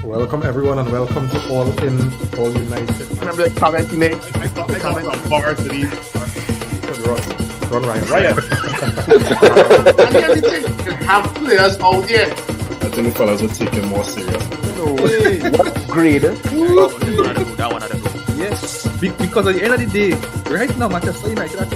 Welcome everyone and welcome to All In, All United. Remember the comment he made? I got some bars to these. Run Ryan. Ryan. And the other thing, you have players out there. I think the fellas will take it more serious. No way. What grade? That one. Yes, because at the end of the day, right now, Manchester United are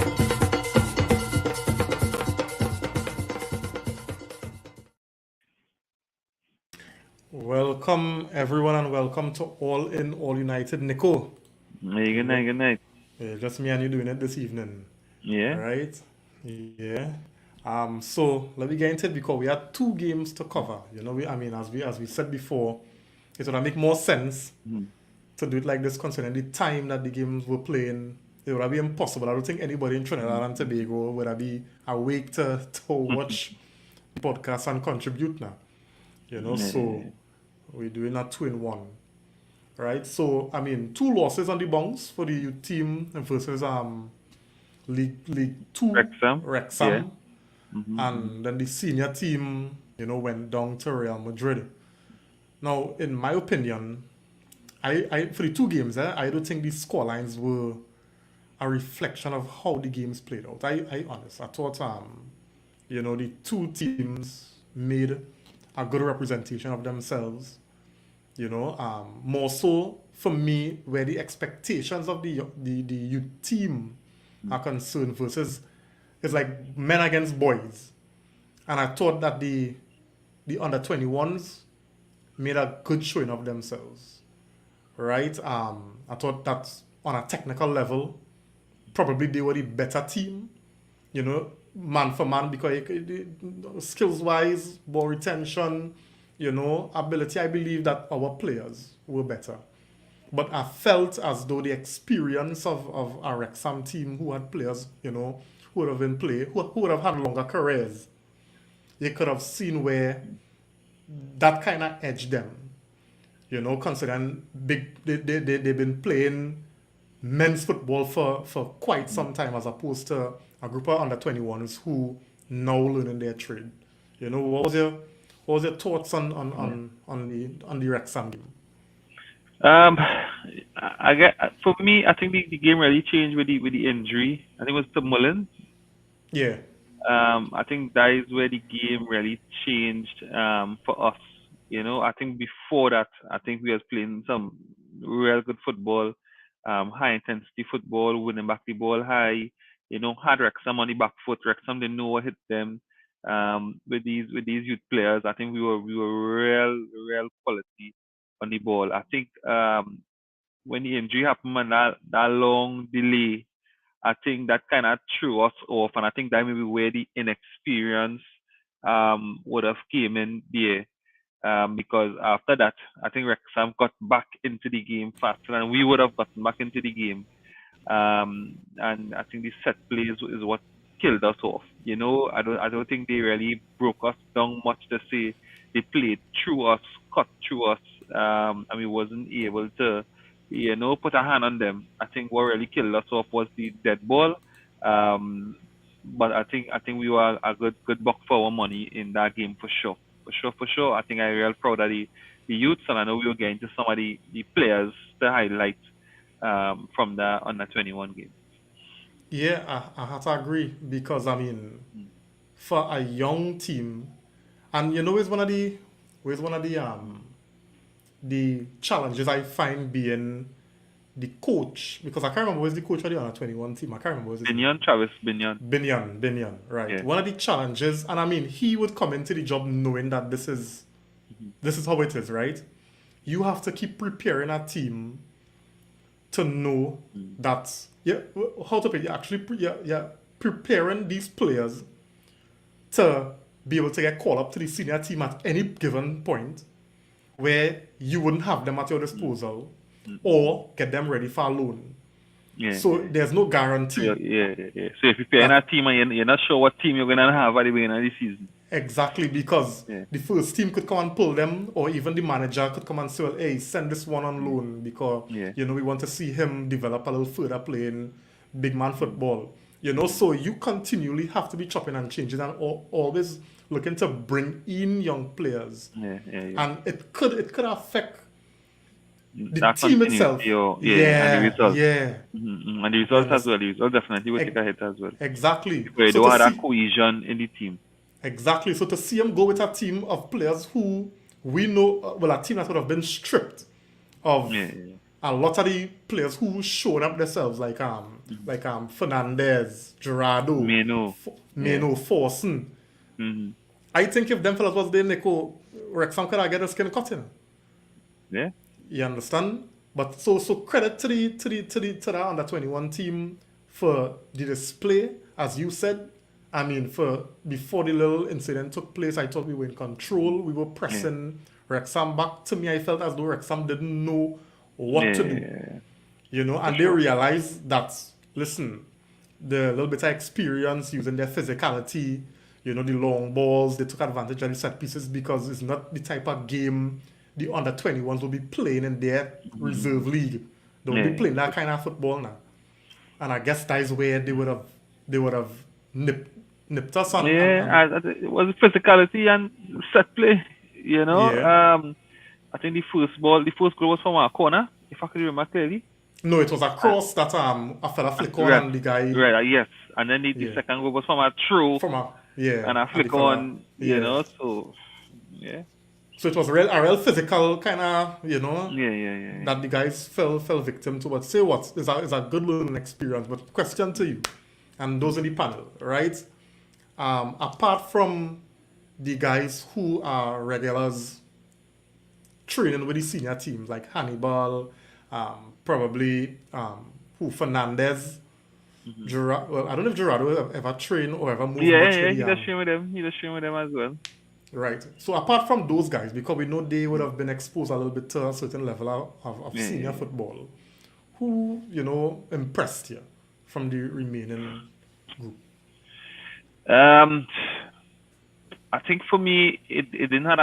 Welcome everyone and welcome to All In, All United. Nico. Hey, good night. Yeah, just me and you doing it this evening. Yeah. Right? Yeah. So let me get into it because we had 2 games to cover. You know, as we said before, it's gonna make more sense to do it like this considering the time that the games were playing. It would be impossible. I don't think anybody in Trinidad and Tobago would be awake to watch the podcast and contribute now. You know, so we're doing a 2-in-1. Right? So 2 losses on the bounce for the youth team versus League 2 Wrexham. Yeah. Mm-hmm. And then the senior team, went down to Real Madrid. Now, in my opinion, I for the 2 games, I don't think the scorelines were a reflection of how the games played out. I thought the 2 teams made a good representation of themselves. More so for me, where the expectations of the youth team are concerned versus it's like men against boys. And I thought that the under 21s made a good showing of themselves. Right? I thought that on a technical level, probably they were the better team, man for man, because skills wise, ball retention, ability, I believe that our players were better. But I felt as though the experience of our Wrexham team who had players, who would have been who would have had longer careers, you could have seen where that kind of edged them. Considering they've been playing men's football for quite some time as opposed to a group of under 21s who now learning their trade. What was your thoughts on the Wrexham game? For me, I think the game really changed with the injury. I think it was to Mullins. Yeah. I think that is where the game really changed for us. I think before that, I think we was playing some real good football, high intensity football, winning back the ball high. Had Wrexham on the back foot. Wrexham didn't know what hit them. With these youth players, I think we were real quality on the ball. I think when the injury happened and that long delay, I think that kind of threw us off, and I think that maybe where the inexperience would have came in there. Because after that, I think Wrexham got back into the game faster than we would have gotten back into the game. And I think the set plays is what killed us off. I don't think they really broke us down much to say they played through us, cut through us, and we wasn't able to, put a hand on them. I think what really killed us off was the dead ball. But I think we were a good buck for our money in that game for sure. For sure. I think I'm real proud of the youths, and I know we were getting to some of the players to highlight from the under 21 game. Yeah, I have to agree because for a young team, and it's one of the challenges I find being the coach, because I can't remember who's the coach of the under 21 team. I can't remember. Travis Binion. Binion, right. Yeah. One of the challenges, and he would come into the job knowing that this is how it is, right? You have to keep preparing a team to know that how to play. You're preparing these players to be able to get called up to the senior team at any given point where you wouldn't have them at your disposal or get them ready for a loan. Yeah. So there's no guarantee. Yeah. So if you play in a team and you're not sure what team you're gonna have at the beginning of the season. Exactly, because the first team could come and pull them, or even the manager could come and say, well, hey, send this one on loan because we want to see him develop a little further playing big man football. So you continually have to be chopping and changing and always looking to bring in young players. Yeah. And it could affect The that team continuity itself. and the Yeah, results. yeah. And the You results as well. understand? The results definitely will take a hit as well. Exactly. Where So they to had that see cohesion in the team. exactly. So to see him go with a team of players who we know, well, a team that would have been stripped of Yeah, yeah. a lot of the players who showed up themselves, like Fernandez, Gerardo, Meno. Yeah. Meno, Forson. Mm-hmm. I think if them fellas was there, Nico, Wrexham could have get a skin cut in. Yeah. You understand? But so credit to the under 21 team for the display, as you said. I mean, for before the little incident took place, I thought we were in control. We were Yeah. pressing Wrexham back. To me, I felt as though Wrexham didn't know what to do. Yeah. You know, and they sure. realized that, listen, the little bit of experience using their physicality, you know, the long balls, they took advantage of the set pieces because it's not the type of game the under 21s will be playing in their reserve league. They will be Yeah. playing that kind of football now. And I guess that is where they would have nipped us on and Yeah, it was physicality and set play. yeah. I think the first goal was from our corner, if I could remember clearly. No, it was a Uh, cross that a fella flick on right, and the guy yes. And then the yeah. second goal was from a throw From a yeah, and a and the flick fella on, yeah. so yeah. So it was a real physical kind of, you know, Yeah. that the guys fell victim to. But say what? It's a good learning experience. But question to you, and those in the panel, right? Apart from the guys who are regulars training with the senior teams like Hannibal, probably who Fernandez, Gerard. Well, I don't know if Gerardo ever trained or ever moved much with He the does train with them. He does train with them as well. right. So apart from those guys, because we know they would have been exposed a little bit to a certain level of senior football, who, you know, impressed you from the remaining group? I think for me, it didn't have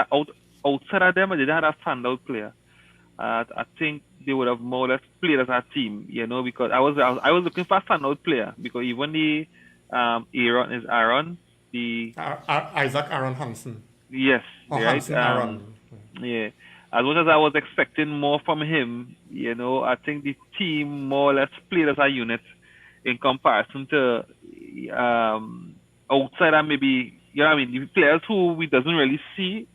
outside of them, it didn't have a standout player. I think they would have more or less played as a team, because I was looking for a standout player because even the Aaron, the Isaac Aaron Hansen. yes, Or right, Hansen Aaron. yeah. As much as I was expecting more from him, I think the team more or less played as a unit in comparison to outside and maybe the players who we doesn't really see.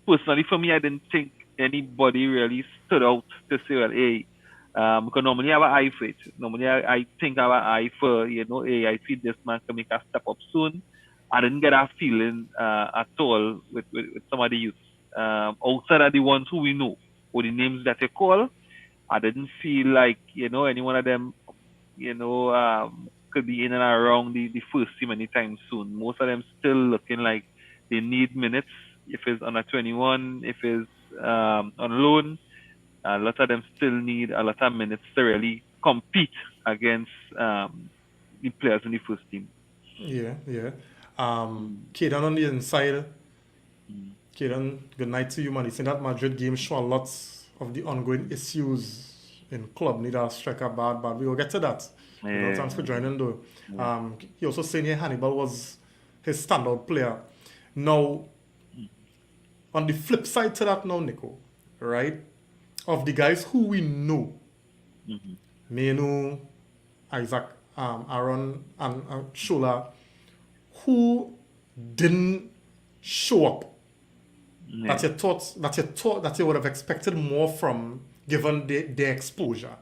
Personally, for me, I didn't think anybody really stood out to say, well, hey, because normally I have an eye for it. Normally I think I have an eye for, hey, I see this man can make a step up soon. I didn't get that feeling at all with some of the youth. Outside of the ones who we know, or the names that they call, I didn't feel like, any one of them, could be in and around the first team anytime soon. Most of them still looking like they need minutes. If it's under 21, if it's on loan, a lot of them still need a lot of minutes to really compete against the players in the first team. Yeah. Kaden on the inside. Kaden, good night to you, man. You see that Madrid game show lots of the ongoing issues in club. Need a striker bad. We will get to that. Thanks for joining though. He also saying here Hannibal was his standout player. Now, on the flip side to that now, Nico, right? Of the guys who we know, Menu, Isaac, Aaron, and Shola, who didn't show up, that you would have expected more from, given their exposure.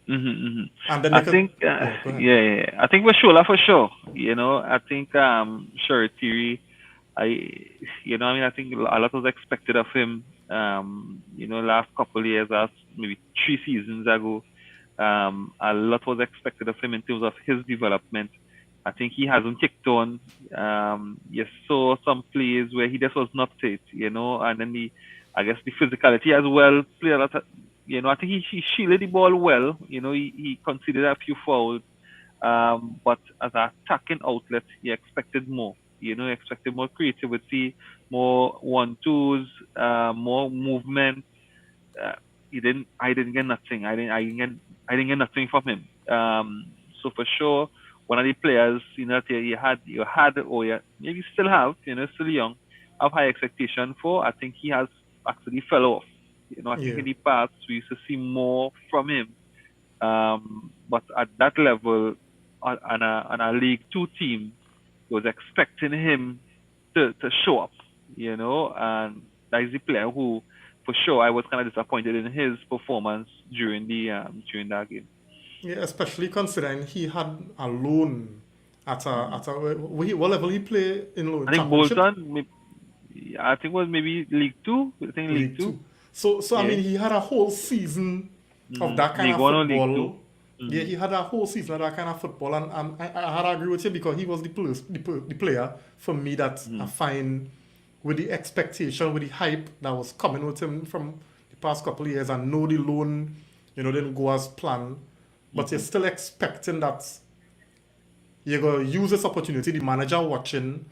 And then I think, I think we're Shola for sure. I think Sharatiri, I think a lot was expected of him. Last couple of years, maybe 3 seasons ago, a lot was expected of him in terms of his development. I think he hasn't kicked on. You saw some plays where he just was not fit, and then I guess the physicality as well played a lot of, I think he shielded the ball well. He conceded a few fouls, but as an attacking outlet, he expected more. He expected more creativity, more 1-2s, more movement. I didn't get nothing. I didn't get nothing from him. So for sure, one of the players, that you had, or you maybe still have, still young, have high expectation for. I think he has actually fell off. I think Yeah. in the past we used to see more from him. But at that level, on a League Two team, was expecting him to show up, and that is the player who, for sure, I was kind of disappointed in his performance during that game. Yeah, especially considering he had a loan at a what level he play in loan I think championship. Bolton, I think it was maybe League Two. I think League League Two. Two. So I Yeah. mean, he had a whole season of that kind League of One or League Two. football. Yeah, he had a whole season of that kind of football, and I had to agree with you because he was the player for me that I find with the expectation, with the hype that was coming with him from the past couple of years, and know the loan, didn't go as planned, but you're still expecting that you're going to use this opportunity, the manager watching,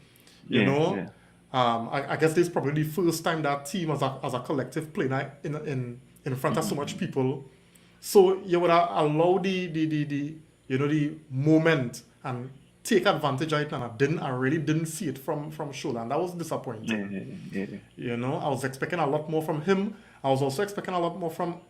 you Yeah, know. yeah. I guess this is probably the first time that team as a collective playing in front of so much people. So you would allow the moment and take advantage of it, and I really didn't see it from Shola, and that was disappointing. Yeah. I was expecting a lot more from him. I was also expecting a lot more from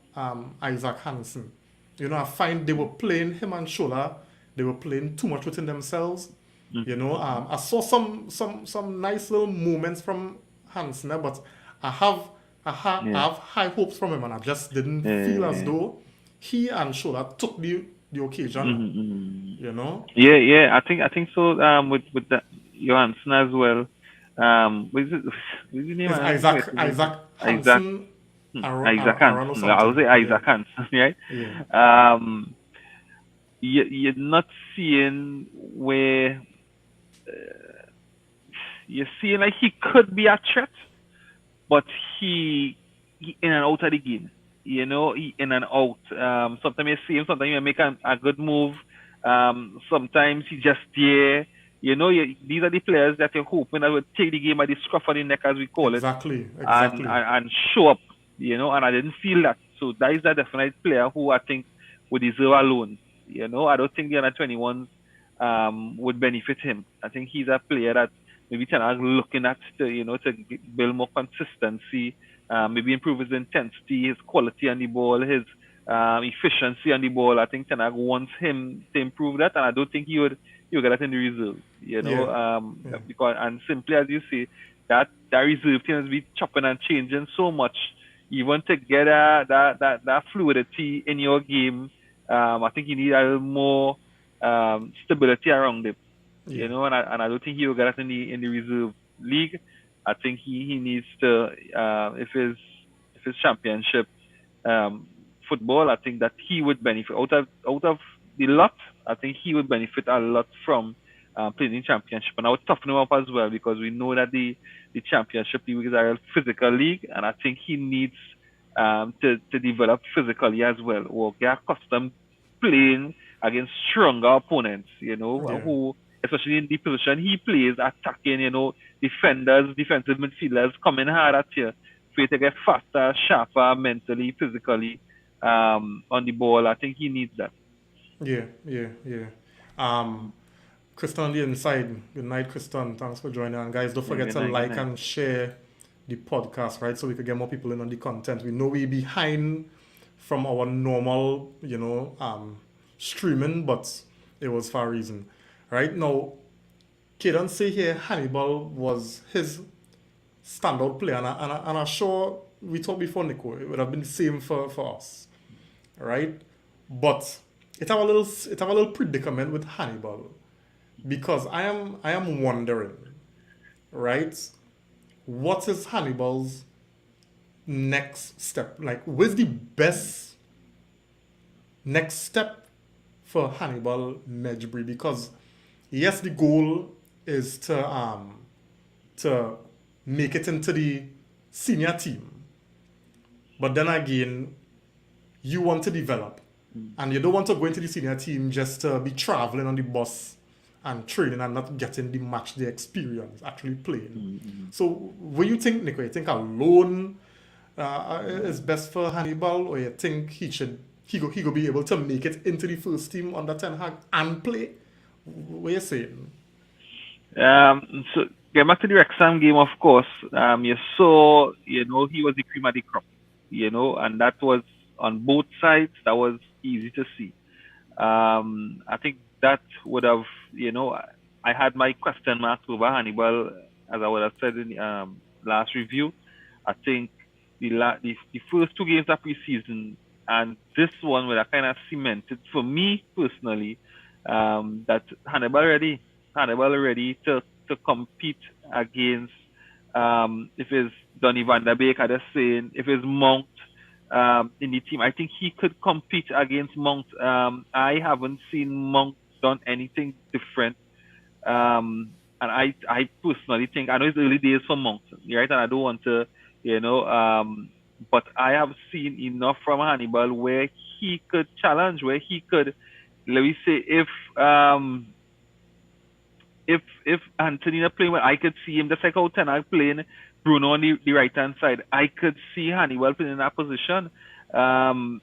Isaac Hansen. I find they were playing him and Shola. They were playing too much within themselves. I saw some nice little moments from Hansen, but I have high hopes from him, and I just didn't feel as though he and Shola took the occasion. Yeah. I think so. With the Johansson as well. What is his name? It's Isaac Isaac. Hansen. Isaac Hansen. I would say Isaac Hansen, right? Yeah. You're not seeing where you're seeing like he could be a threat, but he in and out of the game. He in and out. Sometimes you see him, sometimes you make a good move. Sometimes he just there. These are the players that you're hoping that will take the game at the scruff of the neck, as we call it. Exactly. And show up, and I didn't feel that. So that is a definite player who I think would deserve a loan. I don't think the under 21s would benefit him. I think he's a player that maybe Ten Hag looking at to build more consistency, maybe improve his intensity, his quality on the ball, his efficiency on the ball. I think Ten Hag wants him to improve that, and I don't think he would get that in the reserve. Because, and simply as you say, that reserve team has been chopping and changing so much. Even to get that fluidity in your game, I think you need a little more stability around it. And I don't think he will get that in the reserve league. I think he needs to if his championship football, I think that he would benefit out of the lot. I think he would benefit a lot from playing in championship, and I would toughen him up as well, because we know that the championship league is a real physical league, and I think he needs to develop physically as well, or get accustomed playing against stronger opponents, who, especially in the position he plays, attacking, defenders, defensive midfielders coming hard at you for you to get faster, sharper, mentally, physically on the ball. I think he needs that. Yeah. Kristen on the inside. Good night, Kristen. Thanks for joining. And guys, don't forget to like and share the podcast, right? So we could get more people in on the content. We know we're behind from our normal, streaming, but it was for a reason. Right now, Kaden say here Hannibal was his standout player, and I'm sure we talked before, Nico, it would have been the same for us. Right? But it have a little predicament with Hannibal, because I am wondering, right? What is Hannibal's next step? Like, what's the best next step for Hannibal Mejbri? Because yes, the goal is to make it into the senior team, but then again, you want to develop, and you don't want to go into the senior team just to be traveling on the bus and training and not getting the match day experience, actually playing. So what do you think, Nico? You think a loan is best for Hannibal, or you think he go be able to make it into the first team under Ten Hag and play? What are you saying? So get back to the Wrexham game, of course. You saw, he was the cream of the crop. and that was on both sides. That was easy to see. I think that would have, I had my question marks over Hannibal, as I would have said in last review. I think the first two games of preseason and this one where I kind of cemented for me personally that Hannibal ready to compete against if it's Donny van der Beek, I just saying, if it's Mount in the team. I think he could compete against Mount. I haven't seen Mount done anything different. And I personally think, I know it's early days for Mount, right? And I don't want to, but I have seen enough from Hannibal where he could challenge, where he could, let me say, if Anthony not playing well, I could see him just like how Tenag playing Bruno on the right hand side. I could see Hannibal playing in that position. And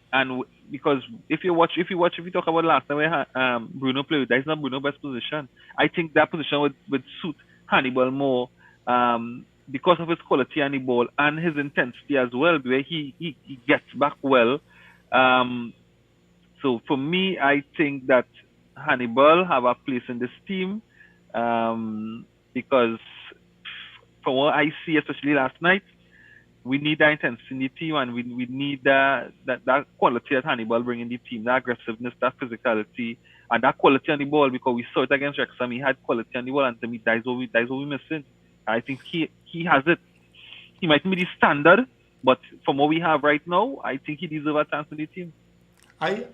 because if you talk about last time where Bruno played, that's not Bruno's best position. I think that position would suit Hannibal more because of his quality on the ball and his intensity as well, where he gets back well. So for me, I think that Hannibal have a place in this team because from what I see, especially last night, we need that intensity in the team, and we need that quality that Hannibal bring in the team, that aggressiveness, that physicality, and that quality on the ball, because we saw it against Wrexham. He had quality on the ball, and to me, that's what we're missing. I think he has it. He might be the standard, but from what we have right now, I think he deserves a chance in the team. I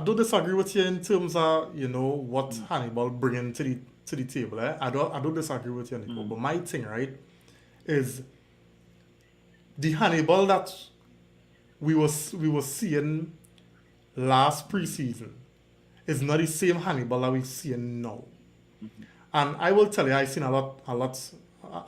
don't disagree with you in terms of what Hannibal bringing to the table. I don't disagree with you, Nico. But my thing, right, is the Hannibal that we were seeing last preseason is not the same Hannibal that we're seeing now. And I will tell you, I've seen a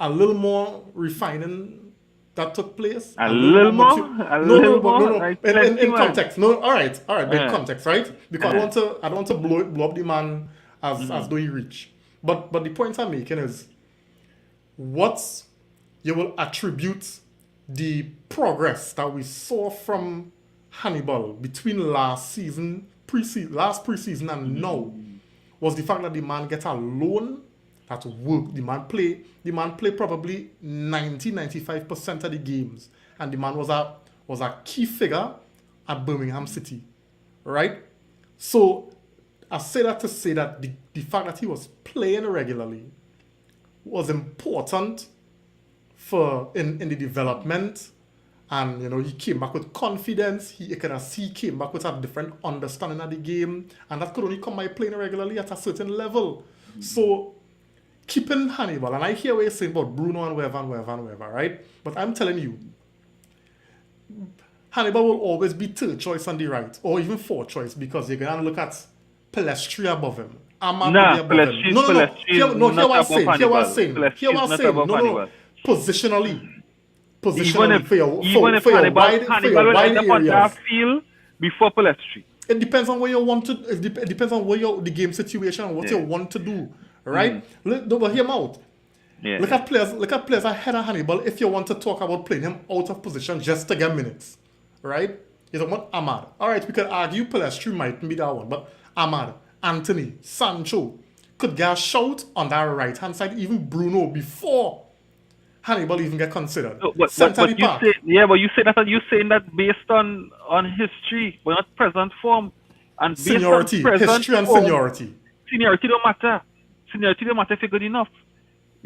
little more refining that took place. A little more. No. In context. No, all right. In context, right? Because I don't want to blow up the man as though he reach. But the point I'm making is, what you will attribute the progress that we saw from Hannibal between last preseason and now was the fact that the man get a loan that worked. The man play probably 90-95% of the games, and the man was a key figure at Birmingham City, right? So I say that to say that the fact that he was playing regularly was important for in the development, and he came back with confidence. He came back with a different understanding of the game, and that could only come by playing regularly at a certain level. So keeping Hannibal, and I hear what you're saying about Bruno and wherever, right? But I'm telling you, Hannibal will always be third choice on the right, or even fourth choice, because you're gonna look at Pelestri above him. Ahmad will be above him. Hear what I'm saying. No. Positionally, even if Hannibal will end up on that field before Pelestri. It depends on where you want to. It depends on where the game situation and what you want to do, right? But hear him out. Yeah. Look at players ahead of Hannibal. If you want to talk about playing him out of position just to get minutes, right? You talk about Ahmad. All right, we could argue Pelestri might be that one, but Ahmad, Anthony, Sancho could get a shout on that right hand side. Even Bruno before Hannibal even get considered. No, but you say that based on history, but not present form, and based seniority, on history and form, seniority. Seniority don't matter. Seniority don't matter if you're good enough,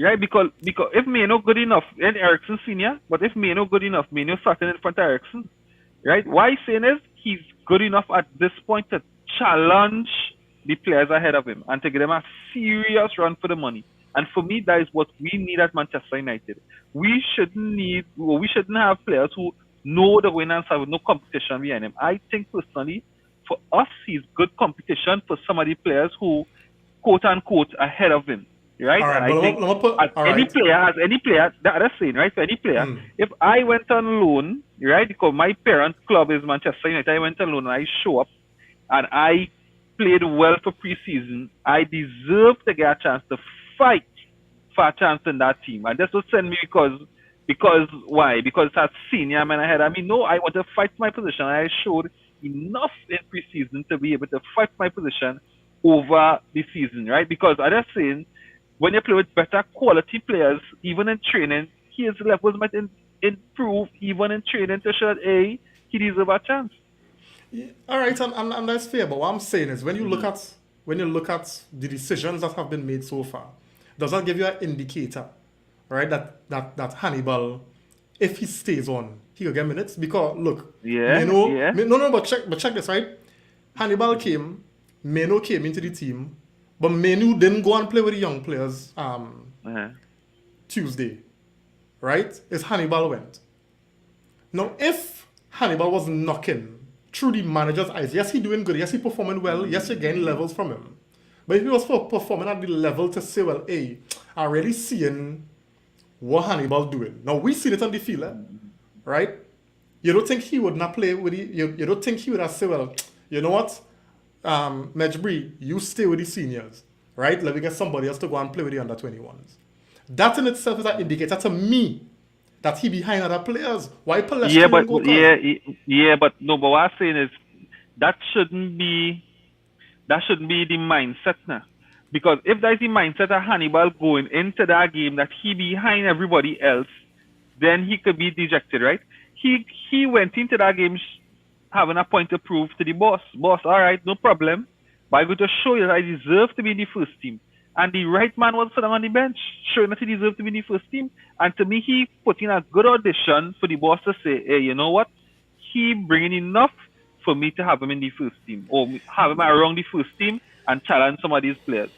right? Because if Maino good enough, then Ericsson senior. But if Maino good enough, Maino starting in front of Ericsson, right? Why I'm saying is he's good enough at this point to challenge the players ahead of him and to give them a serious run for the money. And for me, that is what we need at Manchester United. We shouldn't have players who know the winners have no competition behind him. I think personally, for us, he's good competition for some of the players who, quote unquote, ahead of him. Right? All right, and I think as any player, the other saying, right? For any player, if I went on loan, right, because my parent club is Manchester United, I went on loan and I show up and I played well for preseason, I deserve to get a chance to fight for a chance in that team. And that's what sent me, because Because why? Because that senior man ahead. I mean, no, I want to fight my position. I showed enough in preseason to be able to fight my position over the season, right? Because I'm just saying, when you play with better quality players, even in training, his levels might improve even in training to show that he deserves a chance. All right, and that's fair. But what I'm saying is, when you look at the decisions that have been made so far, does that give you an indicator, right? That Hannibal, if he stays on, he will get minutes. Because look, but check this, right? Hannibal came, Meno came into the team, but Menu didn't go and play with the young players Tuesday, right? It's Hannibal went. Now, if Hannibal was knocking through the manager's eyes, yes, he doing good, yes, he performing well, yes, you're getting levels from him. But if he was performing at the level to say, well, hey, I'm really seeing what Hannibal doing. Now, we seen it on the field, right? You don't think he would not play with you don't think he would have said, well, you know what? Madrid, you stay with the seniors, right? Let me get somebody else to go and play with the under-21s. That in itself is an indicator to me that he behind other players. Why Palestine but go but what I'm saying is that shouldn't be the mindset now. Because if that's the mindset of Hannibal going into that game that he behind everybody else, then he could be dejected, right? He went into that game having a point to prove to the boss. Boss, all right, no problem. But I'm going to show you that I deserve to be in the first team. And the right man was sitting on the bench, showing that he deserved to be in the first team. And to me, he put in a good audition for the boss to say, hey, you know what? He bringing enough for me to have him in the first team. Or have him around the first team and challenge some of these players.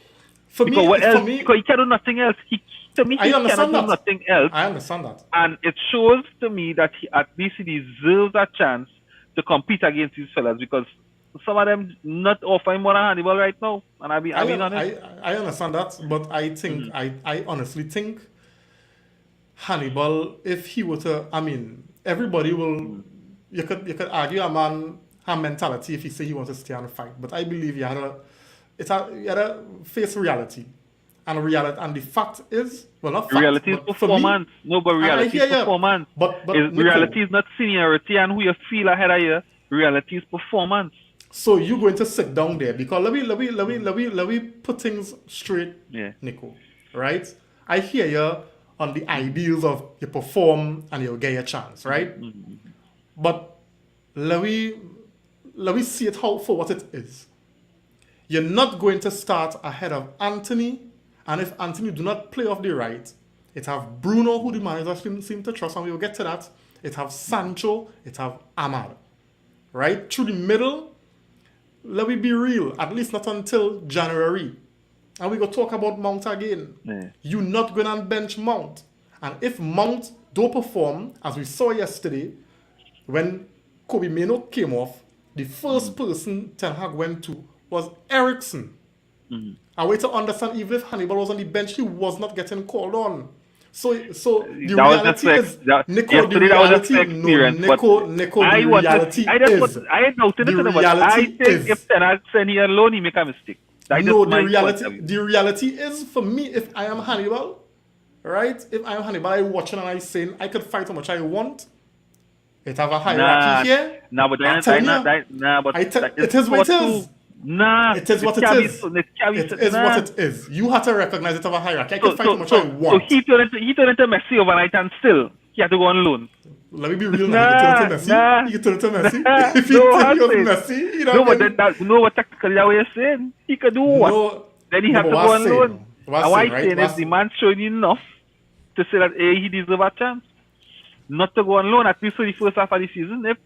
Because he can do nothing else. He cannot do nothing else. I understand that. And it shows to me that at least he deserves a chance to compete against these fellas, because some of them not offering more than Hannibal right now. And I mean honest. I understand that, but I think I honestly think Hannibal, if he were to, I mean, everybody will you could argue a man have mentality if he say he wants to stay and fight. But I believe you had to face reality. And the fact is, well, not fact, reality is performance. No, but reality is performance. But reality is not seniority and who you feel ahead of you. Reality is performance. So you're going to sit down there, because let me put things straight, Nico. Right? I hear you on the ideals of you perform and you'll get your chance, right? Mm-hmm. But let me see it for what it is. You're not going to start ahead of Anthony. And if Anthony do not play off the right, it have Bruno, who the manager seem to trust, and we will get to that. It have Sancho, it have Ahmad. Right? Through the middle, let me be real, at least not until January. And we go talk about Mount again. Yeah. You're not going to bench Mount. And if Mount don't perform, as we saw yesterday, when Kobe Meno came off, the first person Ten Hag went to was Ericsson. Mm-hmm. And we to understand, even if Hannibal was on the bench, he was not getting called on. So the reality is, Nico, the reality is, if Ten Hag send here alone, he make a mistake. The reality is, for me, if I am Hannibal, right? If I am Hannibal, I'm watching and I'm saying I could fight how much I want. It have a hierarchy here. It is what it is. It is what it is. It is what it is. You have to recognize it have a hierarchy. I can fight how much I want. So he turned into Messi overnight, and still he had to go on loan. Let me be real now. You can turn into Messi. If you turn into Messi, you know. No, but technically that what you're saying. He could do what? Then he have to go on loan. And what I'm saying is the man showing enough to say that he deserves a chance. Not to go on loan, at least for the first half of the season. If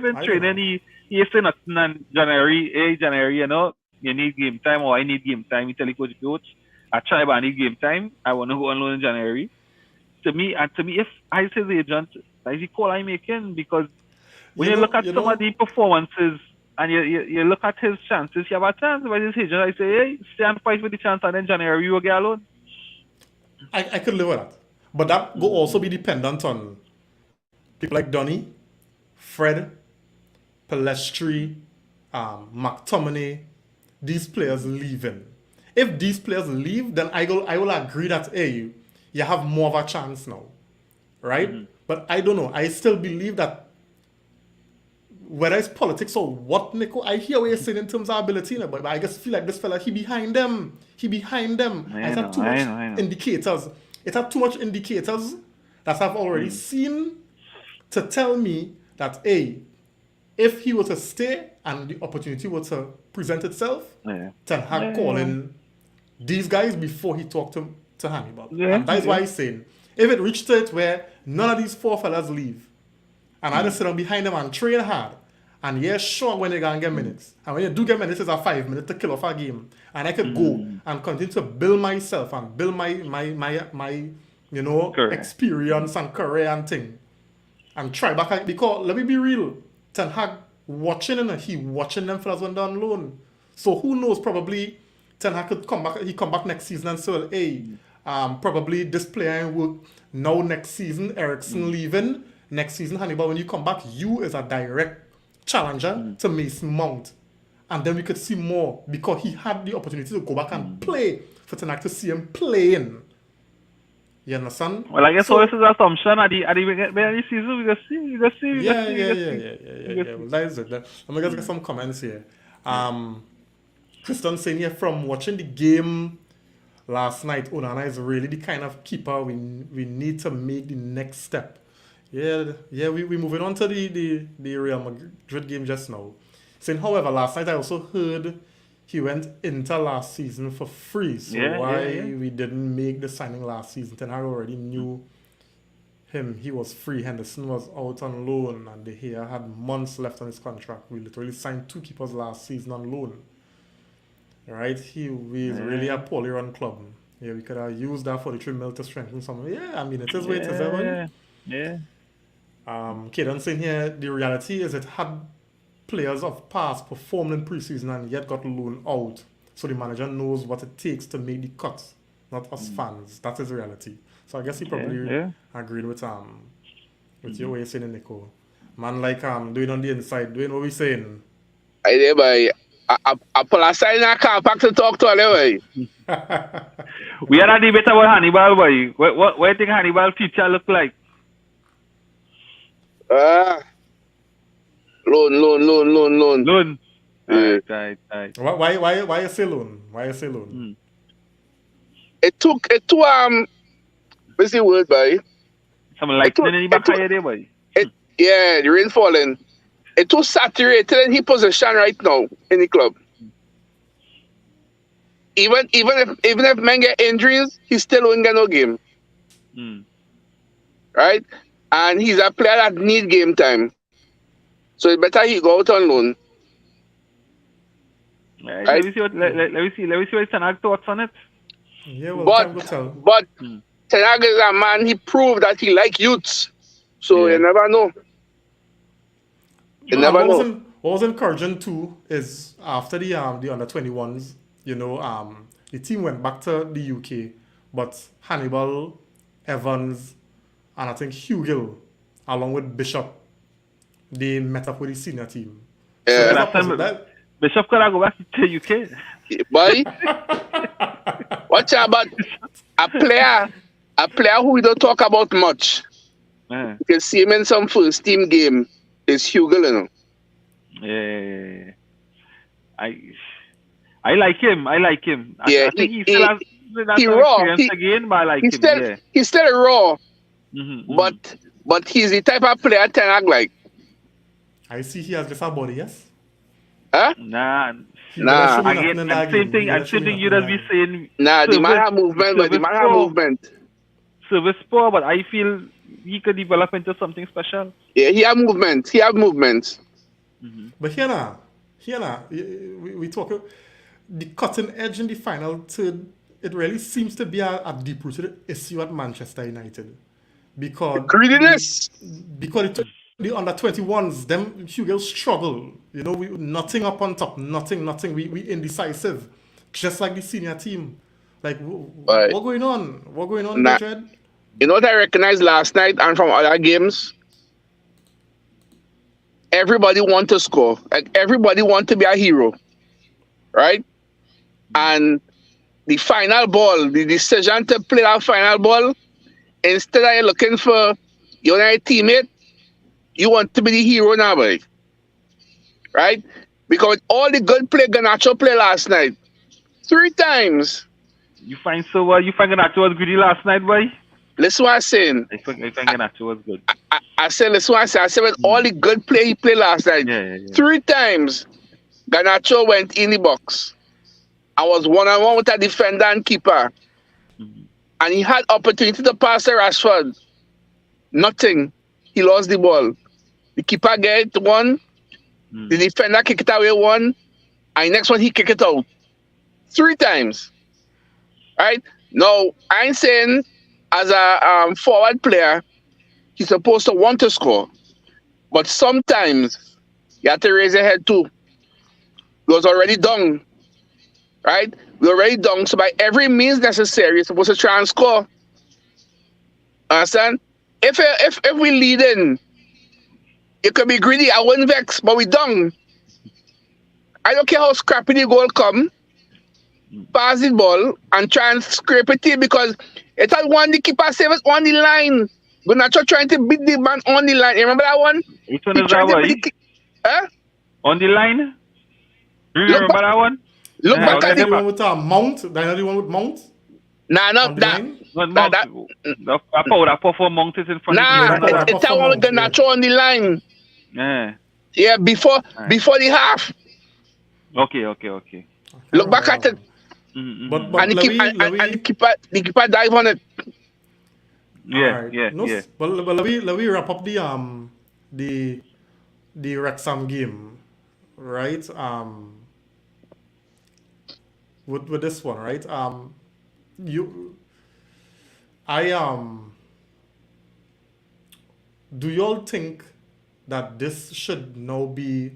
in training he say nothing in January, you know, you need game time, or I need game time. You tell the coach, I try, but I need game time. I want to go on loan in January. To me, if I say the agent, that's the call I'm making, because when you look at some of the performances and you look at his chances, you have a chance. By this agent, I say, hey, stay and fight for the chance, and then January you will get alone. I could live with that. But that will also be dependent on people like Donny, Fred, Palestri, McTominay, these players leaving. If these players leave, then I will agree that, hey, you have more of a chance now. right? But I don't know. I still believe that whether it's politics or what, Nico, I hear what you're saying in terms of ability, but I just feel like this fella, he behind them. He behind them. I It know, had too I much know, I know. indicators. It had too much indicators that I've already seen to tell me that, A, if he were to stay and the opportunity were to present itself, Yeah. Ten Hag calling these guys before he talked to Hannibal. Yeah, And that's why he's saying, if it reached it where none of these four fellas leave, and I just sit down behind them and train hard, and yeah, sure, when they gonna get minutes. And when you do get minutes, it's a 5 minutes to kill off a game. And I could go and continue to build myself and build my you know, Correct. experience and career and thing. And try back, because let me be real, Ten Hag watching and he watching them fellas when they're on loan. So who knows, probably Ten Hag could come back, he come back next season and say, well, hey, probably this player ain't work now next season, Ericsson leaving, next season, Hannibal, when you come back, you is a direct challenger to Mason Mount. And then we could see more because he had the opportunity to go back and play for Ten Hag to see him playing. You understand? Well, I guess So- all this is assumption at the very season. We just see. Yeah. Well, that is it. Let me just get some comments here. Christian saying here, from watching the game last night, Onana is really the kind of keeper we need to make the next step. Yeah, we moving on to the Real Madrid game just now. Saying, however, last night I also heard he went into last season for free. So why we didn't make the signing last season? Ten Hag already knew him. He was free. Henderson was out on loan, and De Gea had months left on his contract. We literally signed 2 keepers last season on loan. Right? He's really a poorly run club. Yeah, we could have used that 43 mil to strengthen some. Yeah, I mean, it is what it is. Yeah. Kaden saying here, the reality is it had players of past performed in preseason and yet got loaned out. So the manager knows what it takes to make the cuts, not us fans. That is the reality. So I guess he probably agreed with your way of saying it, Nico. Man, like doing on the inside, doing what we saying. I did by I pull aside in a car park to talk to her anyway. We had a debate about Hannibal, boy. What do you think Hannibal future look like? Loan. Loan. Yeah. Right. Why you say loan? Why you say loan? It took what's the word, boy? Some lightning in the back of your day, boy. The rain falling. It too saturated in his position right now in the club. Even if men get injuries, he still won't get no game. Right? And he's a player that need game time. So it's better he go out on loan. Right. Right. Let me see what Ten Hag thoughts on it. Yeah, well, time will tell. But Ten Hag is a man, he proved that he like youths. So you never know. You never know. What was encouraging too is after the under 21s, you know, the team went back to the UK, but Hannibal, Evans, and I think Hugill, along with Bishop, they met up with the senior team. Yeah. So Bishop could go back to UK. Boy, watch out about a player who we don't talk about much. Yeah. You can see him in some first team game. Is Hugill, you know. Yeah. I like him. I think he still has he raw. experience again, but I like him. He's still raw. Mm-hmm. But he's the type of player Ten Hag like. I see he has just a body, yes? Huh? Nah. Again, Same thing you just be saying. Nah, the man have movement, but the man have movement. Service poor, but I feel he could develop into something special. Yeah, he have movement. Mm-hmm. But here, we talk the cutting edge in the final third. It really seems to be a deep-rooted issue at Manchester United because Greediness. Because the under 21s, them Hugill struggle. You know, we nothing up on top, nothing. We indecisive, just like the senior team. Like, what going on? What going on, Madrid? You know what I recognized last night and from other games? Everybody want to score. Like, everybody want to be a hero. Right? And the final ball, the decision to play that final ball, instead of looking for you're not a teammate, you want to be the hero now, boy. Right? Because all the good play Garnacho play last night. 3 times. You find Garnacho was greedy last night, boy? Listen what I'm saying. I find Garnacho was good. I said, listen what I said. I said with all the good play he played last night. Yeah. 3 times Garnacho went in the box. I was 1-on-1 with a defender and keeper. And he had opportunity to pass to Rashford. Nothing. He lost the ball. The keeper get it 1. The defender kick it away 1. And the next one he kick it out. 3 times. Right? Now, I ain't saying as a forward player, he's supposed to want to score. But sometimes you have to raise your head too. He was already down. Right? We're already down. So by every means necessary, you're supposed to try and score. Understand? If we lead in, it could be greedy. I wouldn't vex, but we down. I don't care how scrappy the goal come. Pass the ball and try and scrape it in because it had one the keeper save it on the line. Garnacho trying to beat the man on the line. You remember that one? Which one is that one? On the line? Do you remember that one? Look back at the it. one with Mount. That the one with Mount. Nah, not that. That power for Mount is in front nah, of you. Nah, it's that one with Garnacho on the line. Yeah. Yeah, before the half. Okay. Look back at it. But And the keeper dive on it. Yeah. But let me wrap up the Wrexham game, right? With this one, right? Do y'all think that this should now be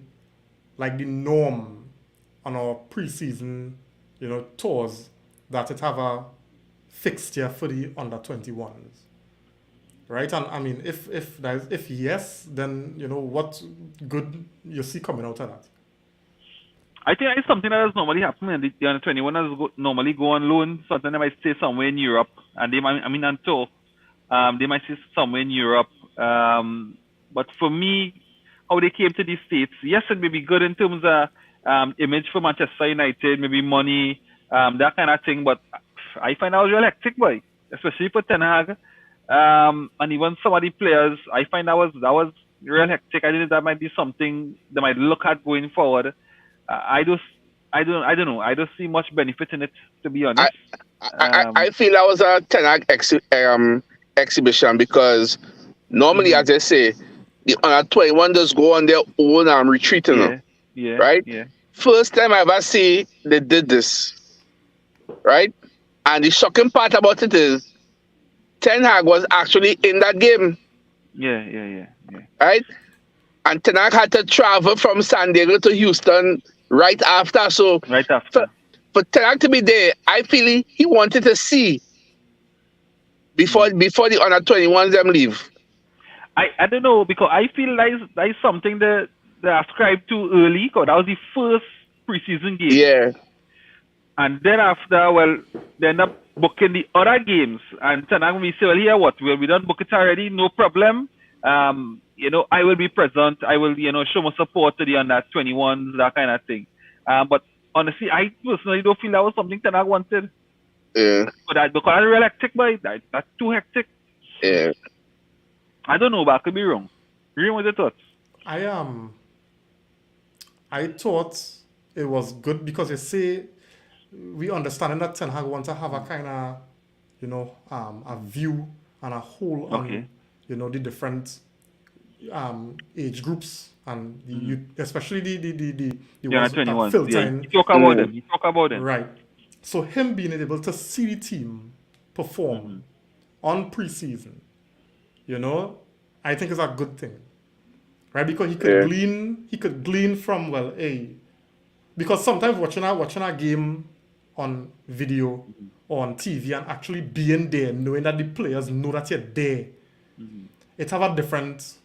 like the norm on our preseason, tours, that it have a fixture for the under 21s, right? And I mean, if yes, then what good you see coming out of that? I think it's something that has normally happened. The under 21 normally go on loan. Sometimes they might stay somewhere in Europe, and on tour. They might stay somewhere in Europe. But for me, how they came to the States, yes, it may be good in terms of image for Manchester United, maybe money, that kind of thing. But I find that was real hectic, boy, especially for Ten Hag. And even some of the players, I find that was real hectic. I think that might be something they might look at going forward. I don't know. I don't see much benefit in it, to be honest. I feel that was a Ten Hag exhibition because normally, as I say, the under 21 just go on their own and retreating. Right? Yeah. First time I ever see they did this. Right? And the shocking part about it is Ten Hag was actually in that game. Yeah. Right? And Ten Hag had to travel from San Diego to Houston right after. So for Ten Hag to be there, I feel he wanted to see before the under 21s them leave. I don't know, because I feel that is something that they ascribed too early, because that was the first preseason game. Yeah. And then after, they end up booking the other games. And Ten Hag will say, well, here what? We done book it already, no problem. I will be present. I will, show my support to the under 21s, that kind of thing. But honestly, I personally don't feel that was something Ten Hag wanted. Yeah. Because it's real hectic, boy. That's too hectic. Yeah. I don't know, but I could be wrong. What your thoughts? I thought it was good because you see, we understanding that Ten Hag wants to have a kind of, a view and a whole on, the different age groups and the youth, especially the ones that 21. filter. You talk about them. You talk about them. Right. So him being able to see the team perform on preseason, I think is a good thing, right? Because he could glean from because sometimes watching a game on video or on TV and actually being there, knowing that the players know that you're there, it have a different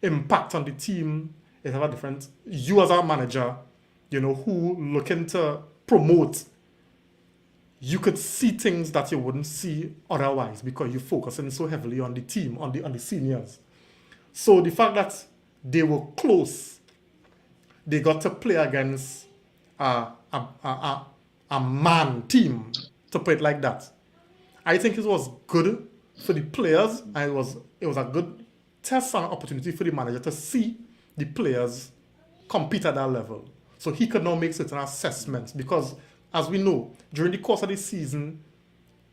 impact on the team. It have a different, you as a manager, who looking to promote, you could see things that you wouldn't see otherwise because you're focusing so heavily on the team, on the seniors. So the fact that they were close, they got to play against a man team, to put it like that. I think it was good for the players, and it was a good test and opportunity for the manager to see the players compete at that level. So he could now make certain assessments because, as we know, during the course of the season,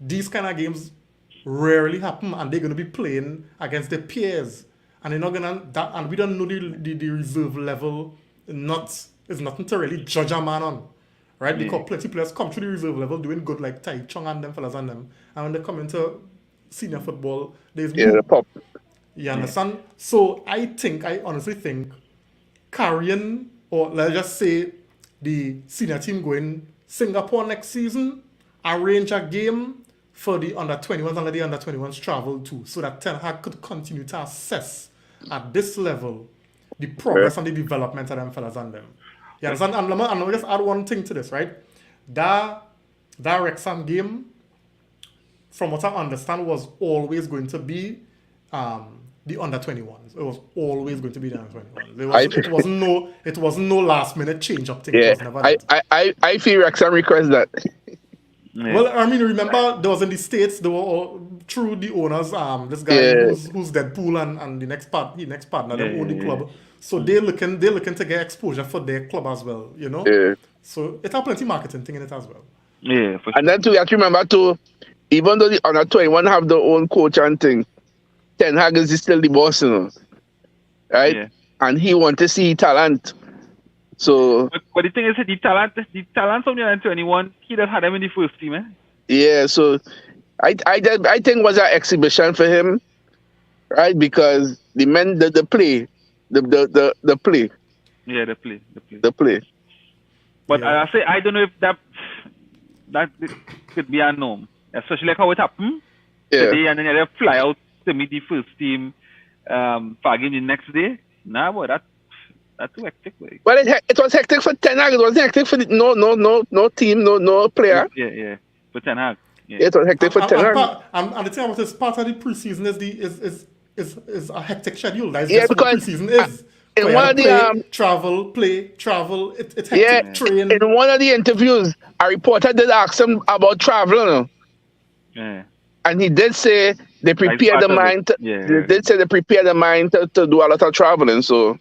these kind of games rarely happen, and they're going to be playing against their peers, and they're not gonna. And we don't know the reserve level. It's nothing to really judge a man on, right? Yeah. Because plenty players come to the reserve level doing good, like Tai Chung and them fellas and them, and when they come into senior football, there's the pop. you understand? So I honestly think carrying, or let's just say the senior team going Singapore next season, arrange a game for the under-21s and let the under-21s travel too, so that Ten Hag could continue to assess at this level the progress and the development of them fellas and them. You understand? And let me just add one thing to this, right? That Wrexham game, from what I understand, was always going to be the under-21s. It was always going to be the under-21s. It wasn't no last-minute change-up thing. Yeah, I feel Wrexham request that. Yeah. Well, I mean, remember there was in the States, they were all through the owners, this guy who's Deadpool and the next partner, they own the club. So they're looking to get exposure for their club as well, you know? Yeah. So it has plenty marketing thing in it as well. Yeah, for sure. And then too, you have to remember too, even though the under 21 have their own coach and thing, Ten Hag is still the boss, you know, right? Yeah. And he want to see talent. So But the thing is, the talent from the under 21, he does have them in the first team, eh? yeah, so I think it was an exhibition for him, right? Because the men the play. Yeah, the play. But Yeah. I don't know if that could be a norm, especially like how it happened today, and then they fly out to meet the first team for game the next day. Nah, boy, that's too hectic, boy. Well, it was hectic for Ten Hag. It was hectic for no team, no player. Yeah. For Ten Hag. Yeah. It was hectic for Ten Hag. And the thing about this, part of the preseason is a hectic schedule. That's Yeah, just what because preseason is. in So one of the travel. It's hectic train. in one of the interviews, a reporter did ask him about traveling, Yeah. and he did say they prepare the mind. They did say they prepare the mind to do a lot of traveling. So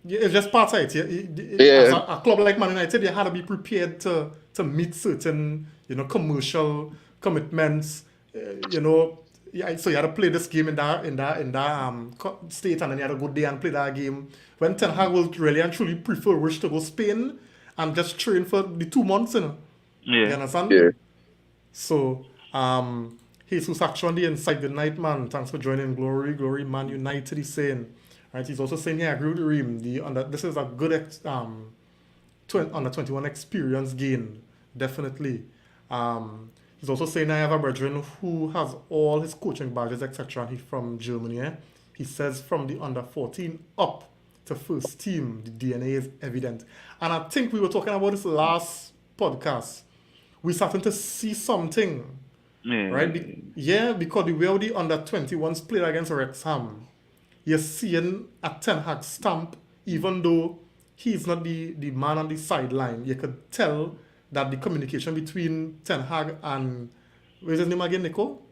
Yeah, it's just part of it. Yeah. As a club like Man United, you had to be prepared to meet certain, commercial commitments. So you had to play this game in that state, and then you had to go there and play that game. When Ten Hag will really and truly prefer wish to go Spain and just train for the 2 months, You understand? yeah, So, Jesus actually on the inside. Good night, man. Thanks for joining. Glory, Man United. He's saying, right? He's also saying, yeah, I agree with Reem. This is a good under 21 experience gain, definitely. He's also saying I have a brethren who has all his coaching badges, etc. And he's from Germany. He says from the under 14 up to first team, the DNA is evident. And I think we were talking about this last podcast. We're starting to see something. Yeah. Right? Because the way the under 21s played against Wrexham, you're seeing a Ten Hag stamp, even though he's not the man on the sideline. You could tell that the communication between Ten Hag and, what's his name again, Nico?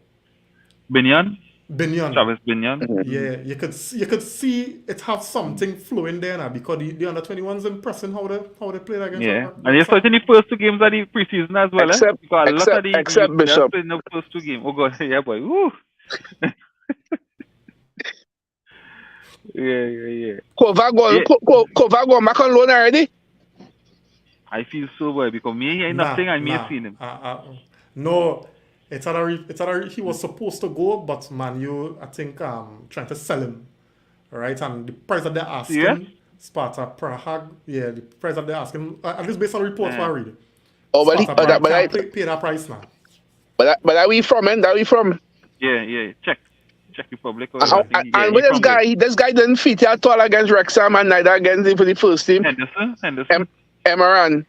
Benyan. Travis Benyan. Yeah, you could see it have something flowing there now, because the under 21s impressing how they played against. Yeah, and you're starting the first 2 games of the preseason as well, Except- because a lot of the except Bishop. in the first 2 games. Oh god, yeah, boy. Woo. Yeah. Kovac go back on loan already. I feel so, boy, because me ain't nothing, and me ain't seen him. No, it's either he was supposed to go, but Man U, I think, trying to sell him, right? And the price that they're asking, Yeah? Sparta Prague, the price that they're asking, at least based on reports I read. Oh, but Sparta Prague can't pay that price now. But that we from, man. That we from. Yeah. Czech Republic. And with this guy didn't fit at all against Wrexham and neither against him for the first team. Henderson. Emeran.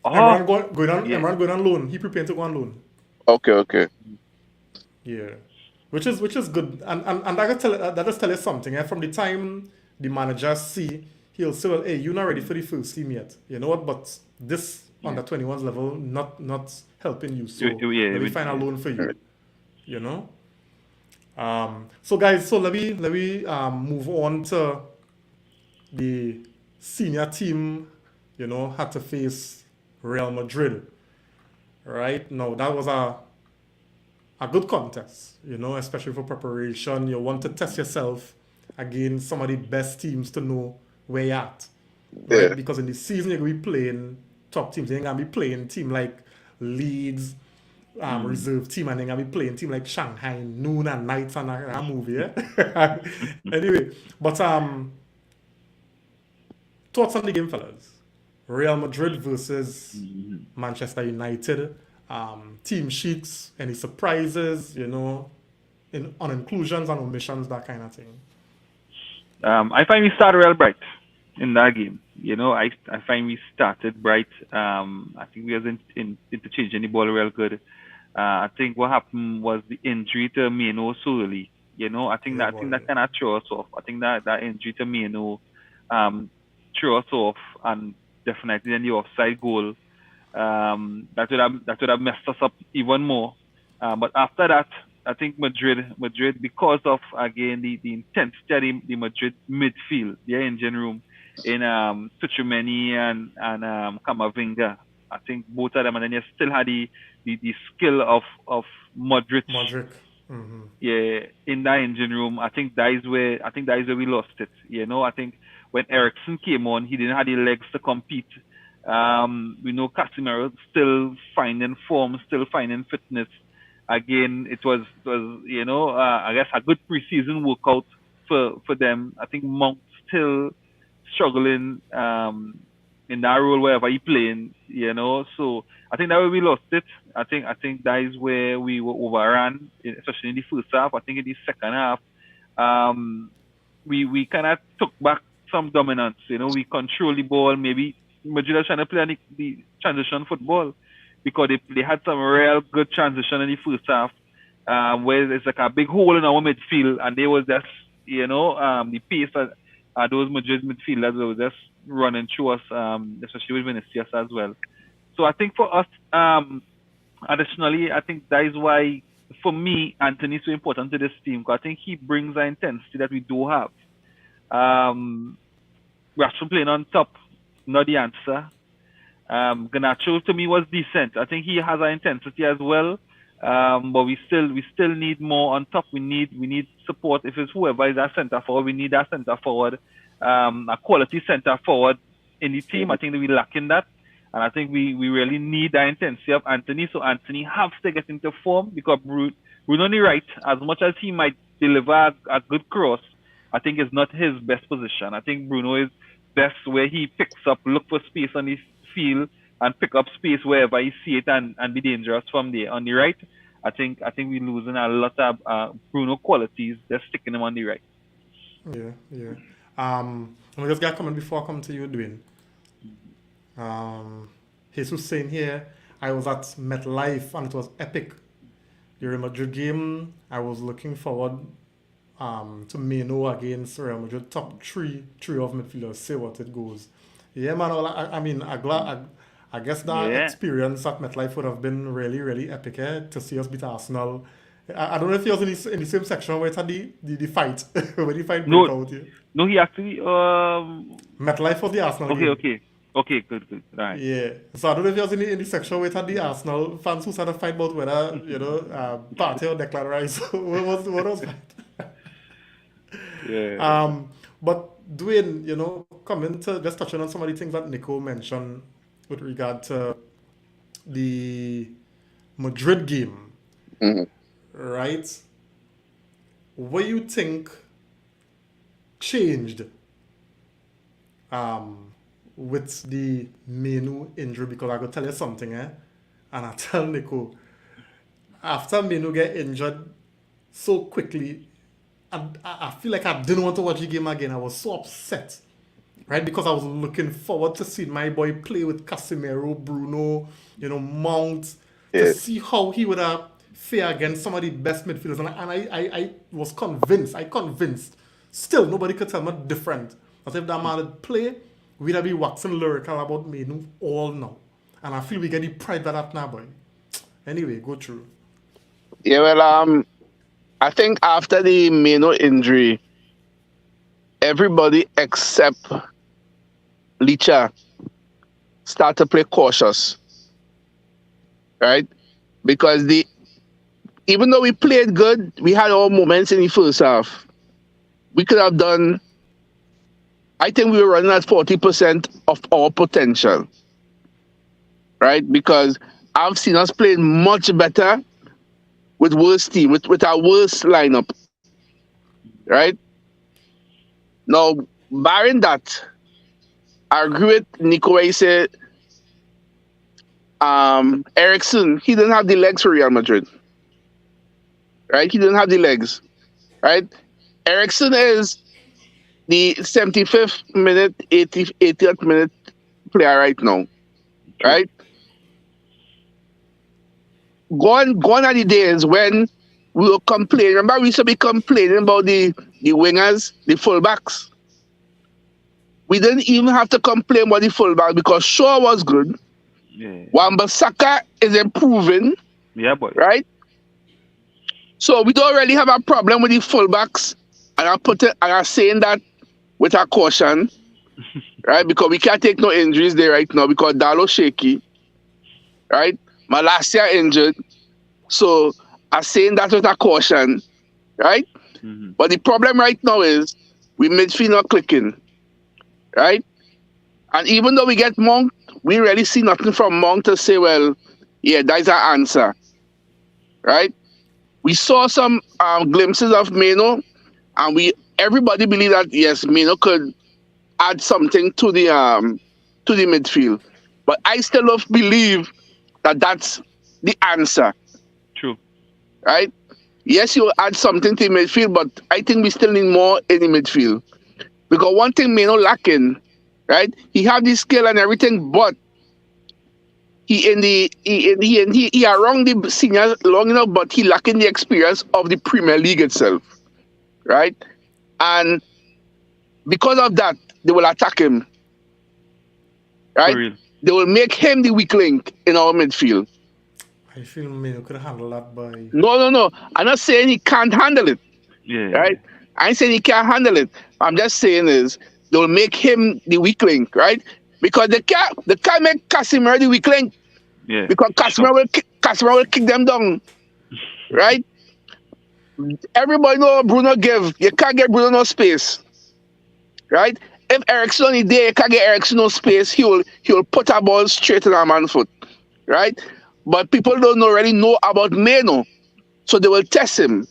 Emran going on Yeah. Emran going on loan. He prepared to go on loan. Okay. Yeah. Which is good. And that just tell you something. From the time the manager see, he'll say, well, hey, you're not ready for the first team yet. You know what? But this under 21s level not helping you. So let me find a loan for you. You know? So guys, so let me move on to the senior team, had to face Real Madrid. Right? Now that was a good contest, especially for preparation. You want to test yourself against some of the best teams to know where you're at. Right? Yeah. Because in the season you're gonna be playing top teams. You ain't gonna be playing team like Leeds, reserve team, and then gonna be playing team like Shanghai noon and nights and a movie. Yeah? Anyway, but thoughts on the game, fellas? Real Madrid versus Manchester United. Team sheets, any surprises, on inclusions and omissions, that kind of thing. I find we started real bright in that game. I find we started bright. I think we wasn't interchanging the ball real good. I think what happened was the injury to Mino so early. I think that kind of threw us off. I think that injury to Mino threw us off, and definitely then the offside goal. That would have messed us up even more. But after that, I think Madrid, because of again the intensity of the Madrid midfield, their engine room in Tchouameni and Camavinga. I think both of them, and then you still had the skill of Modric. Yeah, in that engine room. I think that is where we lost it. I think when Eriksen came on, he didn't have the legs to compete. We know Casemiro still finding form, still finding fitness. Again, it was I guess a good preseason workout for them. I think Mount still struggling in that role wherever he playing. So I think that where we lost it. I think that is where we were overrun, especially in the first half. I think in the second half, we kind of took back some dominance. We control the ball. Maybe Madrid are trying to play the transition football because they had some real good transition in the first half, where there's like a big hole in our midfield, and they was just the pace of those Madrid midfielders were just running through us, especially with Vinicius as well. So I think for us, additionally, I think that is why for me Anthony is so important to this team, because I think he brings an intensity that we do have. Wrexham playing on top, not the answer. Garnacho to me was decent. I think he has an intensity as well, but we still need more on top. We need support. If it's whoever is our centre forward, we need that centre forward, a quality centre forward in the team. I think that we lack in that, and I think we really need the intensity of Anthony. So Anthony has to get into form, because Bruno on the right, as much as he might deliver a good cross, I think it's not his best position. I think Bruno is best where he picks up, look for space on the field, and pick up space wherever he see it, and be dangerous from there. On the right, I think we're losing a lot of Bruno qualities. They're sticking him on the right. Yeah. Let me just get a comment before I come to you, Dwayne. Jesus saying here, I was at MetLife and it was epic. The Real Madrid game, I was looking forward to Mino against Real Madrid, top three of midfielders, see what it goes. Yeah, man, I guess that experience at MetLife would have been really, really epic, to see us beat Arsenal. I don't know if he was in the same section where it had the fight, when the fight broke out. Yeah. No, he actually... MetLife was the Arsenal game. Okay, good. Right. Yeah. So I don't know if he was in the section where it had the Arsenal fans who started to fight about whether, Partey or Declan Rice. what was that? Yeah. But Dwayne, coming to just touching on some of the things that Nico mentioned with regard to the Madrid game, right? What do you think changed with the Menu injury? Because I could tell you something, and I tell Nico, after Menu get injured so quickly, I feel like I didn't want to watch the game again. I was so upset. right? Because I was looking forward to seeing my boy play with Casemiro, Bruno, Mount, to Yeah. see how he would fare against some of the best midfielders. And I was convinced, still nobody could tell me different. That if that man would play, we'd be waxing lyrical about Mainu all now. And I feel we get the pride of that now, boy. Anyway, go through. Yeah, well, I think after the Meno injury, everybody except Licha start to play cautious, right? Because even though we played good, we had our moments in the first half. We could have done. I think we were running at 40% of our potential, right? Because I've seen us playing much better with worse team, with our worst lineup, right? Now, barring that, I agree with Nico where he said Ericsson, he didn't have the legs for Real Madrid, right? He didn't have the legs, right? Ericsson is the 75th minute, 80th minute player right now, right? Gone are the days when we were complaining. Remember, we used to be complaining about the wingers, the fullbacks. We didn't even have to complain about the fullback because Shaw was good. Yeah. Wan-Bissaka is improving. Yeah, boy. Right? So we don't really have a problem with the fullbacks. And I'm saying that with a caution. Right? Because we can't take no injuries there right now because Dalo shaky. Right? Malasia injured. So I'm saying that with a caution. Right? Mm-hmm. But the problem right now is we midfield not clicking. Right? And even though we get Monk, we really see nothing from Monk to say, well, yeah, that's our answer. Right? We saw some glimpses of Meno, and everybody believed that, yes, Meno could add something to the midfield. But I still don't believe that that's the answer. True. Right? Yes, you'll add something to the midfield, but I think we still need more in the midfield. Because one thing Meno lacking, right? He have the skill and everything, but he around the seniors long enough, but he lacking the experience of the Premier League itself, right? And because of that, they will attack him, right? For real. They will make him the weak link in our midfield. I feel Mino could handle that by. No. I'm not saying he can't handle it, Yeah. right? I ain't saying he can't handle it. I'm just saying is they will make him the weak link, right? Because they can't make Casemiro the weak link. Yeah. Because Casemiro will kick them down, right? Everybody know Bruno give. You can't get Bruno no space, right? If Ericsson is there, you can't get Ericsson no space. He will put a ball straight in our man foot, right? But people don't really know about Meno, so they will test him,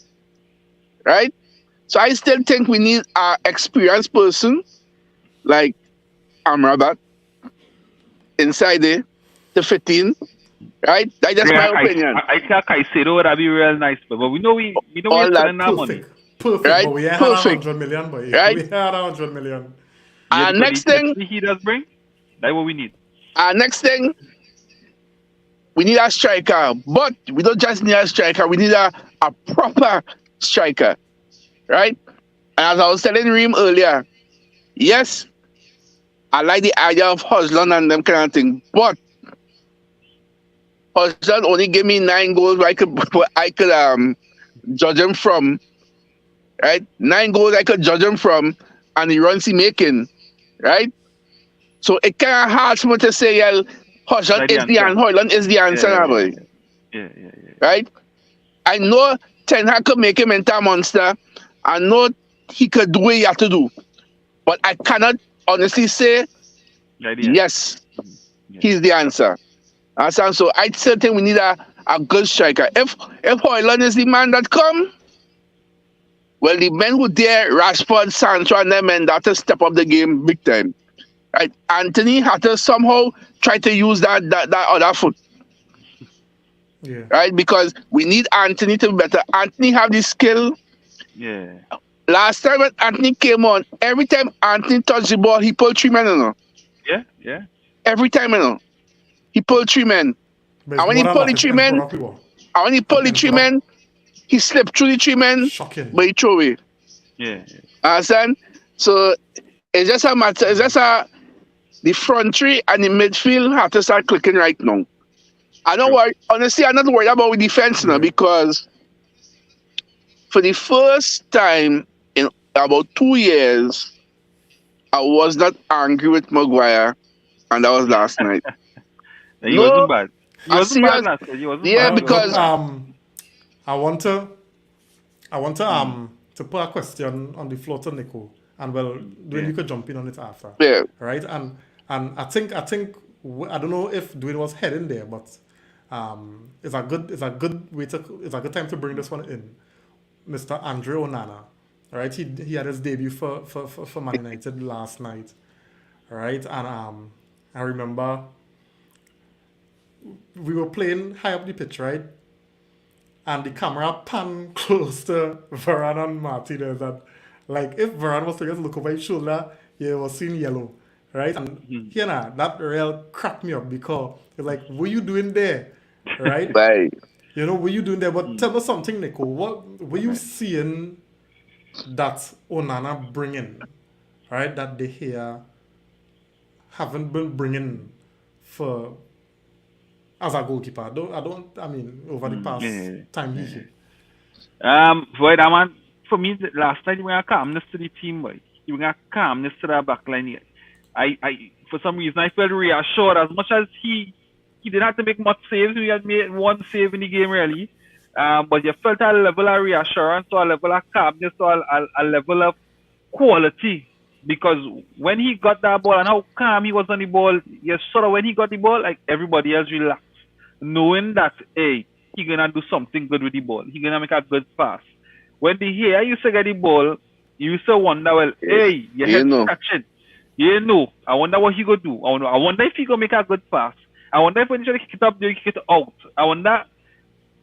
right? So I still think we need an experienced person like Amrabat inside there to fit in, right? That's just my opinion. I think Caicedo would be real nice, but we know we don't All spend that that money. Perfect. Right? But we had Perfect. 100 million, boy. Right? We had 100 million. Yeah, And because next the thing, FC he does bring, that's what we need. we need a striker. But we don't just need a striker. We need a proper striker, right? And as I was telling Reem earlier, yes, I like the idea of Hozlund and them kind of thing, but Hozlund only gave me 9 goals where I could judge him from, right? 9 goals I could judge him from, and the runs he making, right? So it kind of hard for me to say, yeah, Hozlund is the answer, now, boy. Yeah. Right? I know Ten Hag could make him into a monster. I know he could do what he have to do. But I cannot honestly say, yes, he's the answer. So I still think we need a good striker. If Hojlund is the man that come, well, the men who dare, Rashford, Sancho, and them men, that to step up the game big time. Right? Anthony had to somehow try to use that other foot. Yeah. Right? Because we need Anthony to be better. Anthony have the skill. Yeah. last time when Anthony came on, every time Anthony touched the ball, he pulled 3 men, you know. Yeah. Every time, you know. He pulled 3 men. But And when he more pulled than the that, 3 it's men, end product, and when he pulled the End 3 product. men, he slipped through the 3 men, Shocking. but he threw away. Yeah. Understand? So it's just a matter. It's just the front three and the midfield have to start clicking right now. I don't worry. Honestly, I'm not worried about the defense now because for the first time in about 2 years, I was not angry with Maguire, and that was last night. He No, wasn't bad. He I'm wasn't bad serious. last year. He wasn't Yeah, bad. He wasn't because bad. I want to put a question on the floor to Nico, and well, Dwayne, you could jump in on it after. Yeah. Right, and I think I don't know if Dwayne was heading there, but it's a good time to bring this one in, Mr. Andre Onana. Right, he had his debut for Man United last night. Right, and I remember we were playing high up the pitch, right? And the camera panned close to Varane and Martinez. And like if Varane was to just look over his shoulder, he was seeing yellow. Right? And that real cracked me up because it's like, what you doing there? Right? Right. You know, what you doing there? But tell me something, Nico. What were you seeing that Onana bringing? Right? That they here haven't been bringing for as a goalkeeper. I mean, over the past time he hit. Boy, that man, for me, last night, he bring a calmness to the team, boy. He bring a calmness to the back line. For some reason, I felt reassured as much as he didn't have to make much saves. He had made 1 save in the game, really. But you felt a level of reassurance, or a level of calmness, or a level of quality. Because when he got that ball and how calm he was on the ball, you saw that when he got the ball, like everybody else relaxed, knowing that, hey, he gonna do something good with the ball. He gonna make a good pass. When the hair used to get the ball, you used to wonder, well, hey, your head scratching. You know, I wonder what he gonna do. I wonder if he gonna make a good pass. I wonder if when he try to kick it up, they kick it out. I wonder,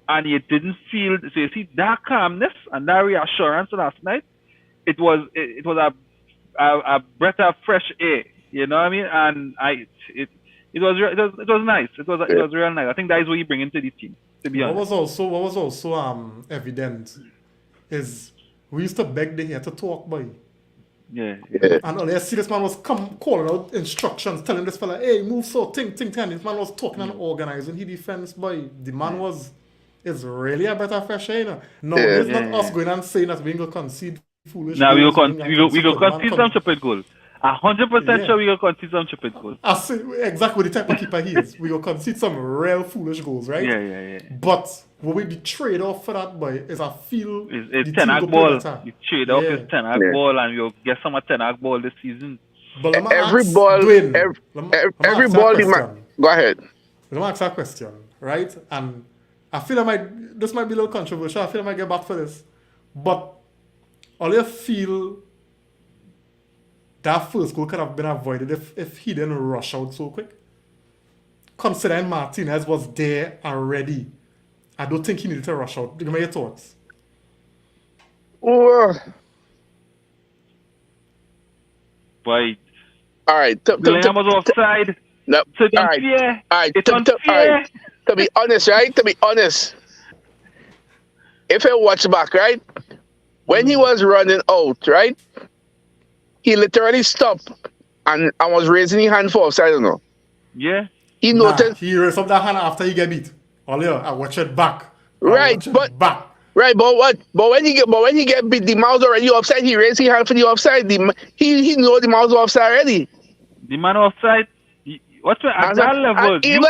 and he didn't feel. So you see that calmness and that reassurance last night. It was a breath of fresh air. You know what I mean? And it was nice. It was real nice. I think that is what you bring into the team. To be honest. What was also evident is we used to beg the hair to talk, boy. Yeah. And all the serious man was calling out instructions, telling this fella, hey, move so, think. And this man was talking and organizing. He defense, boy. The man is really a better fresh air, you know. No, it's not us going and saying that we're going to concede foolish now goals. We go concede some stupid goal. 100% sure we go concede some stupid goals. I see exactly the type of keeper he is. We go concede some real foolish goals, right? Yeah. But what we be trade off for that, boy, is I feel it's 10-act ball. You trade off his 10-act ball and you'll get some 10-act ball this season. But Every ball. Go ahead. Let me ask that question, right? And I feel this might be a little controversial. I feel I might get back for this. But all you feel that first goal could have been avoided if he didn't rush out so quick. Considering Martinez was there already, I don't think he needed to rush out. Give me your thoughts. Boy. All right. Bellingham was offside. No. So it's all unfair. right. It's unfair. To be honest, right? To be honest, if I watch back, right? When he was running out, right? He literally stopped and was raising his hand for offside, I don't know. Yeah. He noticed. He raised up that hand after he get beat. I watch it back. Right, but when he get beat, the mouse already offside. He raised his hand for the offside. He know the mouse offside already. The man offside. What's at that level? You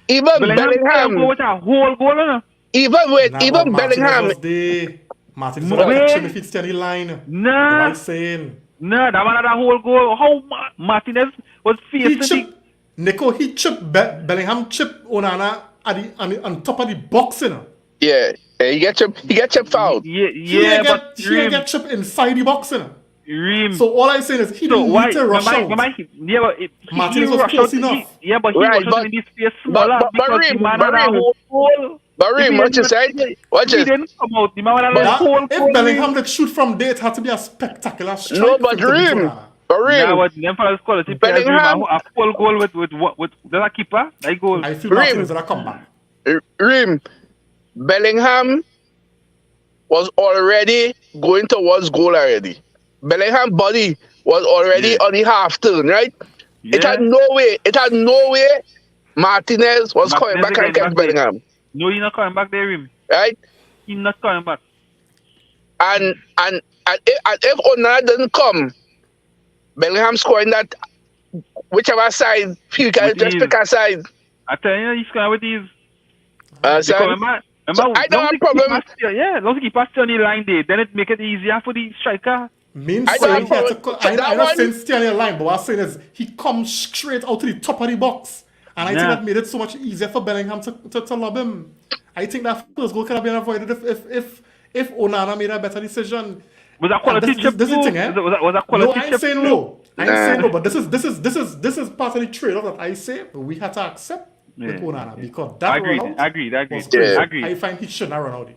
Even Bellingham with a whole goal. Even Bellingham. Martinez was catching if it's any line. Nah. Saying. Nah, that man had a whole goal. How Martinez was facing he chipped Bellingham chipped Onana on top of the box, you know. Yeah, he get chipped foul. Yeah, He get chipped inside the box, you know. Reem. So all I'm saying is he So didn't why? need to rush out. Yeah, but Martinez was close enough. Yeah, but he Right, rushed but- in this space smaller but because the Reem, man but had a Reem. whole goal. But Reem, what you said? What He you didn't come out. The man had a But whole If goal. Bellingham did shoot from there, it had to be a spectacular strike. No, for but him to beat Reem. Onana. But Yeah, Reem. but them fellas quality players. Bellingham. A full goal with the keeper. That goal. I feel Reem. Martinez gonna come back. Reem. Bellingham was already going towards goal already. Bellingham body was already on the half turn, right? Yeah. It had no way Martinez was coming back and catch Bellingham, No, he's not coming back there, Reem. right? He's not coming back. And if Onana didn't come, Bellingham scoring that whichever side, you can With just ease. pick a side. I tell you, he's coming with these. So, Remember, I don't have problem. Yeah, long as he pass on the line there, then it make it easier for the striker. Means I saying don't he had to know, co- so I'm that not one- saying stay on your line, but what I'm saying is he comes straight out to the top of the box. And I think Yeah. that made it so much easier for Bellingham to lob him. I think that first goal could have been avoided if Onana made a better decision. Was that quality this chip? is the too? thing, eh? Was that No, quality I ain't chip? saying too? no. I ain't Nah. saying no, but this is part of the trade-off that I say we had to accept with Yeah. Onana because that Agreed, run out agreed. was crazy. Yeah. Agreed. I find he shouldn't have run out.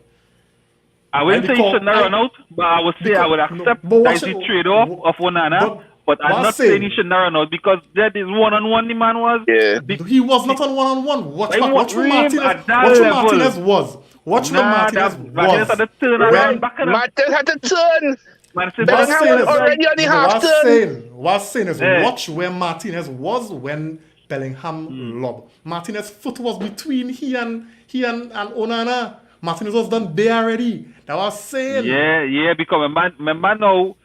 I wouldn't say he because shouldn't have run out, but I would say I would because- no, accept but what that is should- the trade-off of Onana. But what I'm not saying- saying he shouldn't have run out because that is one-on-one the man was. Yeah. He was not on one-on-one. Watch He what was Martinez at that watch what level. Martinez was. Watch what Martinez Martinez had to turn was. around When- back in Martinez had to turn. Martinez What I'm Bellingham saying was is- already on the half turn. What I'm saying is Yeah. watch where Martinez was when Bellingham lobbed. Martinez's foot was between he and Onana. Martinez was done there already. That was saying. Yeah, because remember now,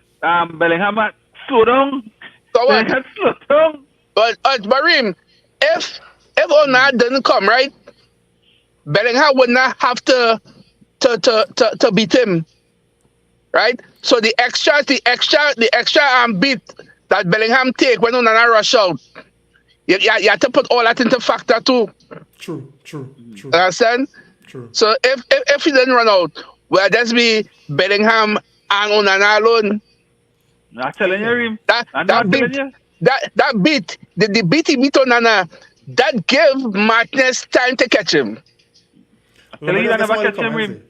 Bellingham had slow down. So what? Bellingham slow down. But Barim, if Onana didn't come, right, Bellingham would not have to beat him, right? So the extra beat that Bellingham take when Onana rush out, you have to put all that into factor too. True. Understand? True. So if he didn't run out, will just be Bellingham and Onana alone? I'm telling you, Reem. That I'm not telling beat, you. that beat, the beat he beat Onana, that gave Martinez time to catch him. Telling you that That's never what catch him, comments Reem. say.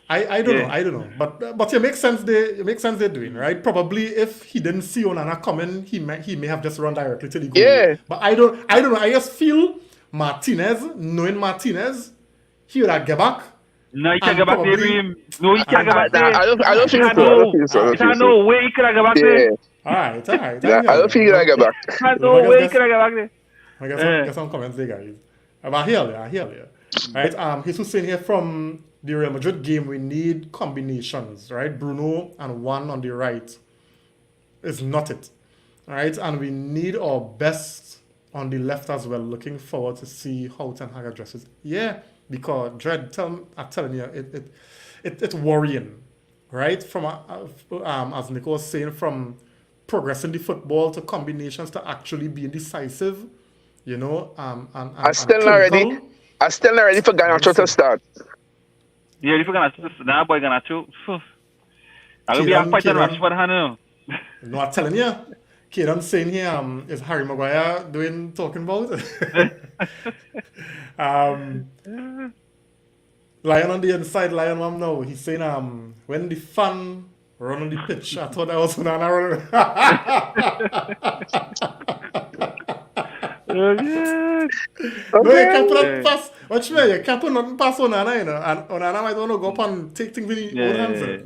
I don't Yeah. know. I don't know. But it makes sense. It makes sense they're doing right. Probably if he didn't see Onana coming, he may have just run directly to the goal. Yeah. But I don't know. I just feel knowing Martinez, he would have get back. No, he can't And get back there, probably- Reem. No, he can't get back there. I don't think Can't so. I no- don't think so. I don't Can't think no so. way he could have get back Yeah. there. All right. Yeah, I don't think he'll get back. Can't no way he could have get back there. I guess some comments there, guys. I hear you. Right. Jesus saying here from the Real Madrid game, we need combinations, right? Bruno and one on the right is not it, right? And we need our best on the left as well. Looking forward to see how Ten Hag addresses. Yeah, because Dredd, I'm telling you, it's worrying, right? From as Nico was saying, from progressing the football to combinations to actually being decisive, you know. I'm still not ready. I'm still not ready for Garnacho to start. Yeah, if you're gonna now boy gonna show. I will be a fighting Kieran. Rashford Hanu. No, I'm telling you. Kieran saying here, is Harry Maguire talking about? Lion on the inside, Lion Mom now. He's saying when the fan run on the pitch, I thought I was Onana running. Oh, yeah. No, you can't put Yeah. that pass. Watch me, you can't put nothing past Onana, you know. And Onana might want to go up and take things in his own hands. You know.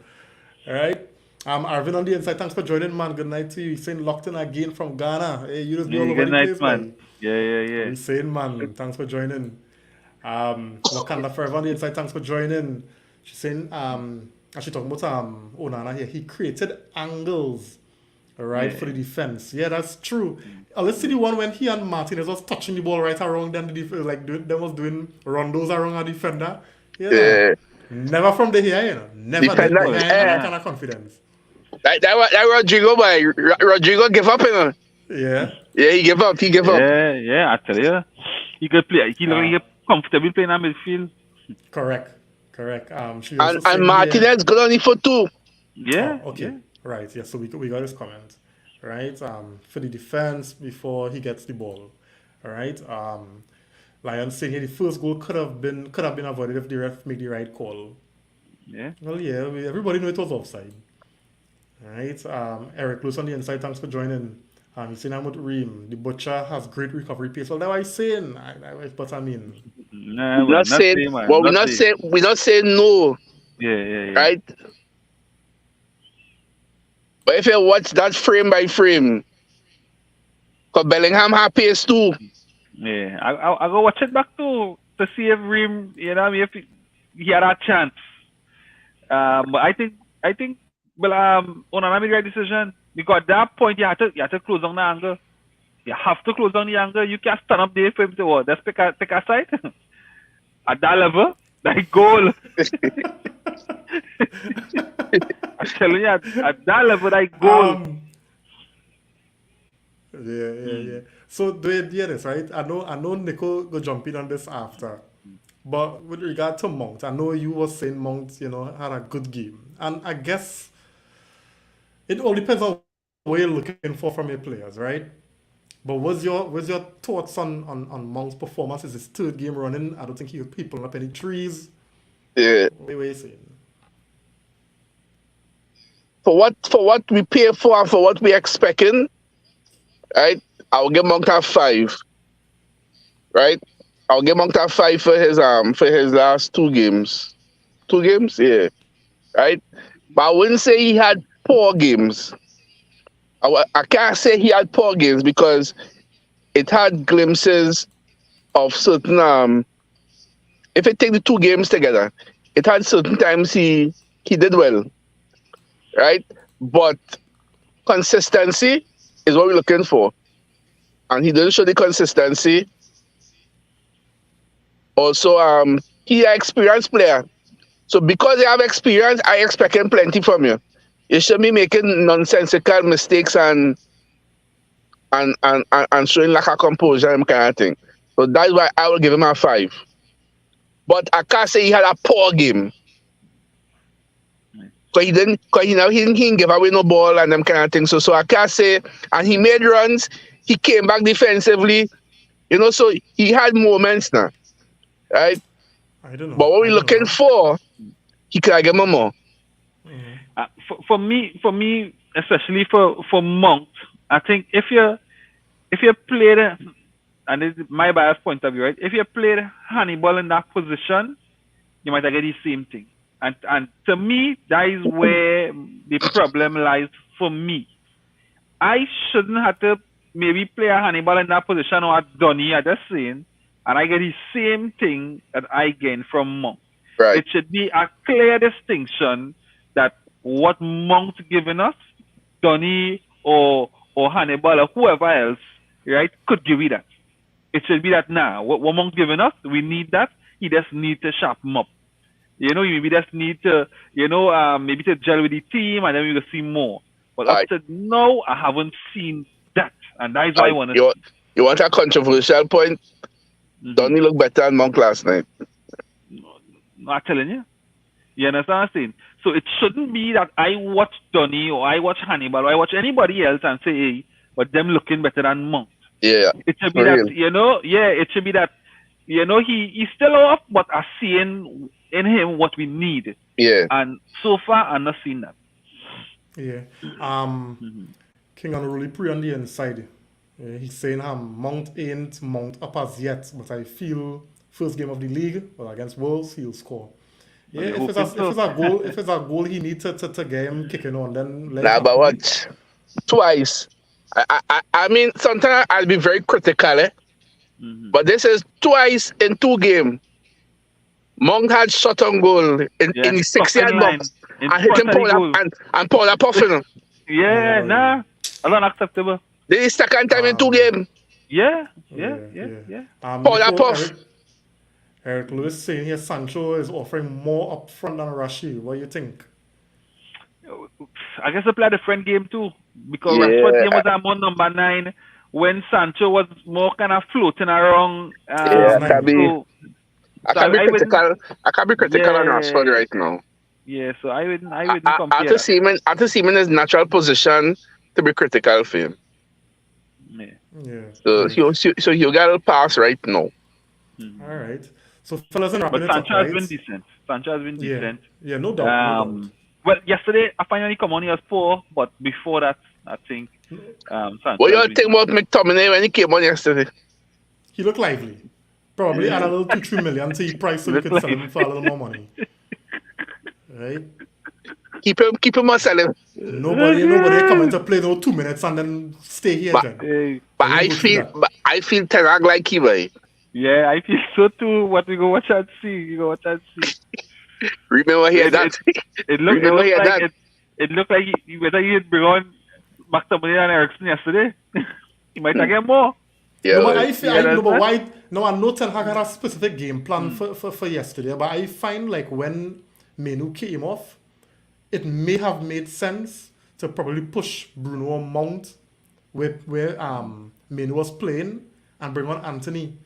Alright. Arvin on the inside, thanks for joining, man. Good night to you. He's saying locked in again from Ghana. Hey, you just be all over Good the night, place, man. Yeah. He's saying, man, thanks for joining. Wakanda Forever on the inside, thanks for joining. She's saying, actually talking about Onana here. He created angles, right, for the defense. Yeah, that's true. Let's see the one when he and Martinez was touching the ball right around, then them was doing rondos around our defender. Yeah. Never from the here, you know. Never Defender, did yeah. that kind of confidence. That Rodrigo boy, Rodrigo give up, you know. Yeah. Yeah, he give up. Yeah, I tell you. He could play. He look comfortable playing in midfield. Correct. She also And saying Martinez good on the foot too. Yeah. here, okay. Right, yeah, so we got his comment. Right? For the defense before he gets the ball. All right. Lions saying here the first goal could have been avoided if the ref made the right call. Yeah. Well, yeah, everybody knew it was offside. All right. Eric Lewis on the inside, thanks for joining. He's saying I'm with Reem. The butcher has great recovery pace. Well, that's what I'm saying. But I mean, Nah, We're man, not saying, say, man. well, Not say. we're not saying no, Yeah. right? But if you watch that frame by frame, because Bellingham have pace too. Yeah. I go watch it back to see if Reem, you know, what I mean, if he had a chance. But I think, well, Onana made the right decision because at that point you have to close down the angle. You have to close down the angle. You can't stand up there for him to what? Let's pick a side. At that level, that goal. I'm telling you, at that level, that goal. Yeah. So do you hear this, right? I know Nico go jump in on this after. But with regard to Mount, I know you were saying Mount, had a good game. And I guess it all depends on what you're looking for from your players, right? But what's your thoughts on Mount's performance? Is his third game running? I don't think he pulling up any trees. Yeah. What are you saying? For what we pay for and for what we expecting, right? I'll give Monk a 5. Right? I'll give Monk a 5 for his last 2 games. 2 games? Yeah. Right? But I wouldn't say he had poor games. I can't say he had poor games because it had glimpses of certain if I take the 2 games together, it had certain times he did well. Right? But consistency is what we're looking for. And he didn't show the consistency. Also, he an experienced player. So because you have experience, I expect him plenty from you. You shouldn't be making nonsensical mistakes and showing lack of composure and kind of thing. So that's why I will give him a 5. But I can't say he had a poor game. Because he didn't give away no ball and them kind of things. So I can't say, and he made runs, he came back defensively, so he had moments now. Right? I don't know. But what we're looking for, he could have given more. For me, especially for Mount, I think if you played, and this is my biased point of view, right? If you played Hannibal in that position, you might get the same thing. And to me, that is where the problem lies for me. I shouldn't have to maybe play a Hannibal in that position or a Donny, I just saying, and I get the same thing that I gain from Mount. Right. It should be a clear distinction that what Mount giving us, Donny or Hannibal or whoever else, right, could give you that. It should be that now. What Mount giving us, we need that. He just need to sharpen up. You maybe just need to, maybe to gel with the team and then we will see more. But up to now, I haven't seen that. And that is why I want to see. You want a controversial point? Donny look better than Monk last night. No, I'm telling you. You understand what I'm saying? So it shouldn't be that I watch Donny or I watch Hannibal or I watch anybody else and say, hey, but them looking better than Monk. Yeah. It should be that, it should be that, he's still off, but I'm seeing in him what we need. Yeah. And so far, I'm not seeing that. Yeah. King Unruly Pre on the inside. He's saying Mount ain't Mount up as yet, but I feel first game of the league, well, against Wolves, he'll score. Yeah, if it's a goal he needs to get him kicking on, then but what? Twice. I mean, sometimes I'll be very critical, but this is twice in 2 games. Monk had shot on goal in the 6-yard box and hit him and Paul up off him. Yeah, nah, that's unacceptable. This is second time in 2 games. Yeah. Paul up off. Eric Lewis saying here Sancho is offering more up front than Rashid. What do you think? I guess they played a different game too. Because Rashford game was on number 9 when Sancho was more kind of floating around. I can be critical on Rashford right now. Yeah, so I wouldn't compare Arthur that. Seaman is natural position to be critical for him. Yeah. Yeah. So Right. you got to pass right now. All right. So fellas, in But wrapping it up, Sancho has right? been decent. Sancho has been Yeah. decent. Yeah. No doubt. No doubt. Well, yesterday I finally come on. He was poor, but before that, I think What Sancho has you been think about decent. McTominay when he came on yesterday? He looked lively. Probably add a little 2-3 million to the price so we Look could like sell him for a little more money. Right? Keep him on selling. Nobody coming to play no 2 minutes and then stay here, But Jen. Eh, but They won't I go through feel that. Ten Hag like him, right? yeah, I feel so too. But we go watch and see. We go watch and see. Remember hear that? It Remember hear that? it looked like whether he had bring on McTominay and Ericsson yesterday, he might have get more. Yeah, No, but right. I feel, You I know, but understand? why? No, I know Ten Hag had a specific game plan for yesterday, but I find like when Menu came off, it may have made sense to probably push Bruno Mount where Menu was playing and bring on Anthony,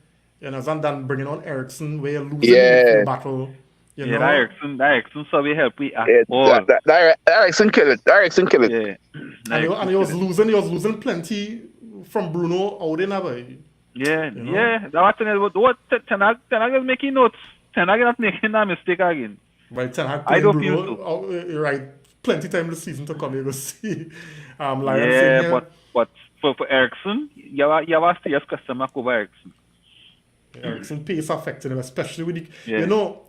you know, and then bringing on Ericsson where you're losing the Yeah. midfield battle, you Yeah, know. that Ericsson so we help we at Yeah, all. that Ericsson kill it. Ericsson kill it. Yeah. And he was losing plenty from Bruno out in a way. Yeah, You know? yeah. That was what Ten Hag is making notes. Ten Hag is not making that mistake again. Right, Ten Hag I playing don't feel Bruno, so. you're right, plenty time this season to come. You go see Lions in Yeah, here. but for Ericsson, you have a serious customer over Ericsson. Ericsson pace affecting him, especially with the, Yeah. you know,